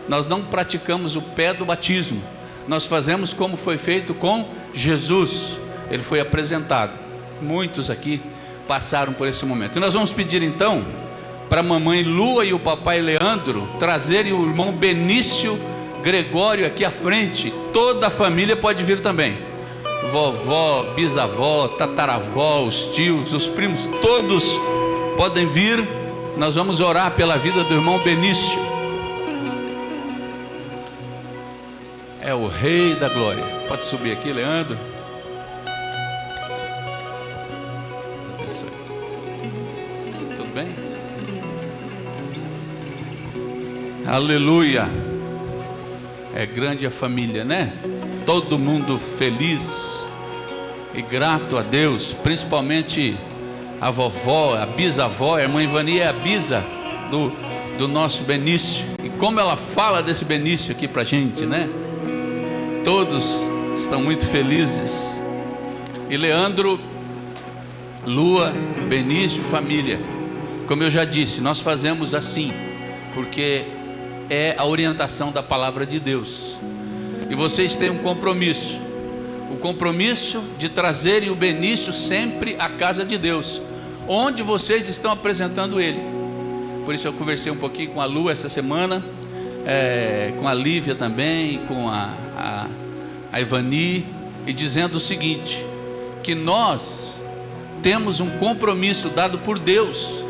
nós não praticamos o pé do batismo, nós fazemos como foi feito com Jesus. Ele foi apresentado. Muitos aqui passaram por esse momento. E nós vamos pedir então para a mamãe Lua e o papai Leandro trazerem o irmão Benício Gregório aqui à frente. Toda a família pode vir também. Vovó, bisavó, tataravó, os tios, os primos, todos podem vir. Nós vamos orar pela vida do irmão Benício. é o Rei da Glória. Pode subir aqui, Leandro. Deus abençoe. Tudo bem? Aleluia. É grande a família, né? Todo mundo feliz e grato a Deus, principalmente a vovó, a bisavó. A irmã Ivani é a bisa do nosso Benício, e como ela fala desse Benício aqui pra gente, né? Todos estão muito felizes. E Leandro, Lua, Benício, família, como eu já disse, nós fazemos assim porque é a orientação da palavra de Deus. E vocês têm um compromisso, o compromisso de trazerem o Benício sempre à casa de Deus, onde vocês estão apresentando ele. Por isso eu conversei um pouquinho com a Lu essa semana, com a Lívia também, com a Ivani, e dizendo o seguinte, que nós temos um compromisso dado por Deus,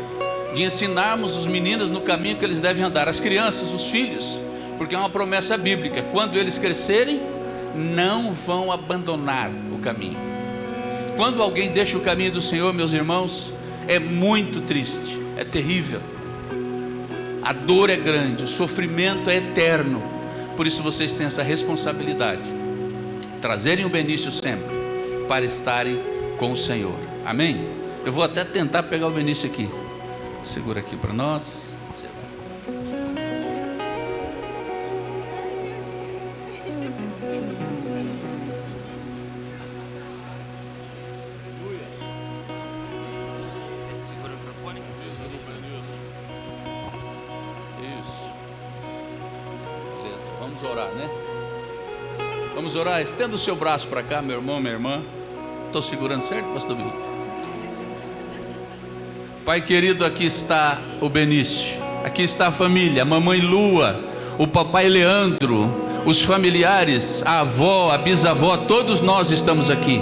de ensinarmos os meninos no caminho que eles devem andar, as crianças, os filhos, porque é uma promessa bíblica, quando eles crescerem, não vão abandonar o caminho. Quando alguém deixa o caminho do Senhor, meus irmãos, é muito triste, é terrível. A dor é grande, o sofrimento é eterno. Por isso vocês têm essa responsabilidade, trazerem o Benício sempre, para estarem com o Senhor. Amém? Eu vou até tentar pegar o Benício aqui. Segura aqui para nós. Orar, né? Vamos orar. Estenda o seu braço para cá, meu irmão, minha irmã. Estou segurando certo, pastor Billy? Pai querido, aqui está o Benício, aqui está a família, a mamãe Lua, o papai Leandro, os familiares, a avó, a bisavó, todos nós estamos aqui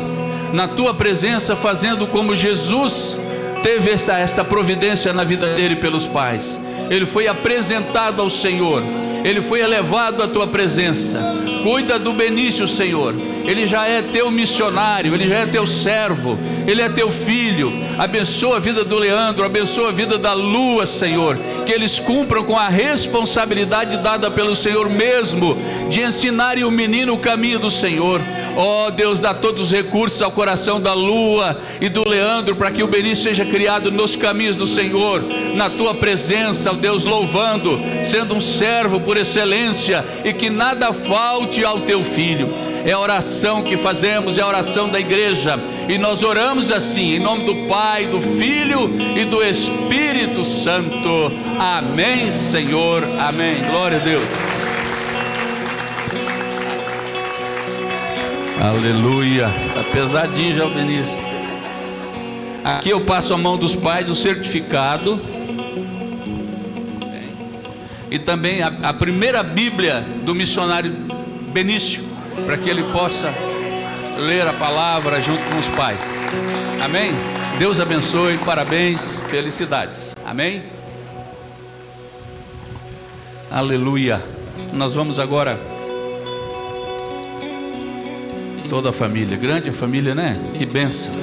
na tua presença, fazendo como Jesus teve esta providência na vida dele pelos pais. Ele foi apresentado ao Senhor, ele foi elevado à tua presença. Cuida do Benício, Senhor. Ele já é teu missionário, ele já é teu servo, ele é teu filho. Abençoa a vida do Leandro, abençoa a vida da Lua, Senhor. Que eles cumpram com a responsabilidade dada pelo Senhor mesmo, de ensinarem o menino o caminho do Senhor. Ó Deus, dá todos os recursos ao coração da Lua e do Leandro, para que o Benício seja criado nos caminhos do Senhor, na tua presença, ó Deus, louvando, sendo um servo por excelência, e que nada falte ao teu filho. É a oração que fazemos, é a oração da igreja, e nós oramos assim, em nome do Pai, do Filho e do Espírito Santo. Amém, Senhor, amém. Glória a Deus. Aleluia. Está pesadinho já o Benício. Aqui eu passo a mão dos pais o certificado e também a primeira Bíblia do missionário Benício, para que ele possa ler a palavra junto com os pais. Amém? Deus abençoe, parabéns, felicidades. Amém? Aleluia. Nós vamos agora, toda a família, grande a família, né? Que bênção.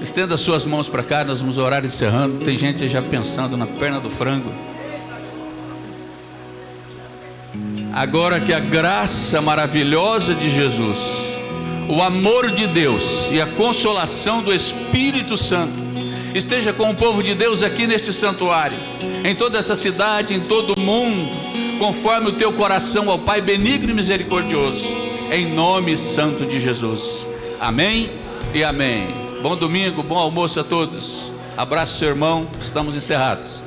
Estenda as suas mãos para cá, nós vamos orar encerrando. Tem gente já pensando na perna do frango. Agora que a graça maravilhosa de Jesus, o amor de Deus e a consolação do Espírito Santo esteja com o povo de Deus aqui neste santuário, em toda essa cidade, em todo o mundo, conforme o teu coração, ó Pai benigno e misericordioso, em nome santo de Jesus. Amém e amém. Bom domingo, bom almoço a todos. Abraço, seu irmão. Estamos encerrados.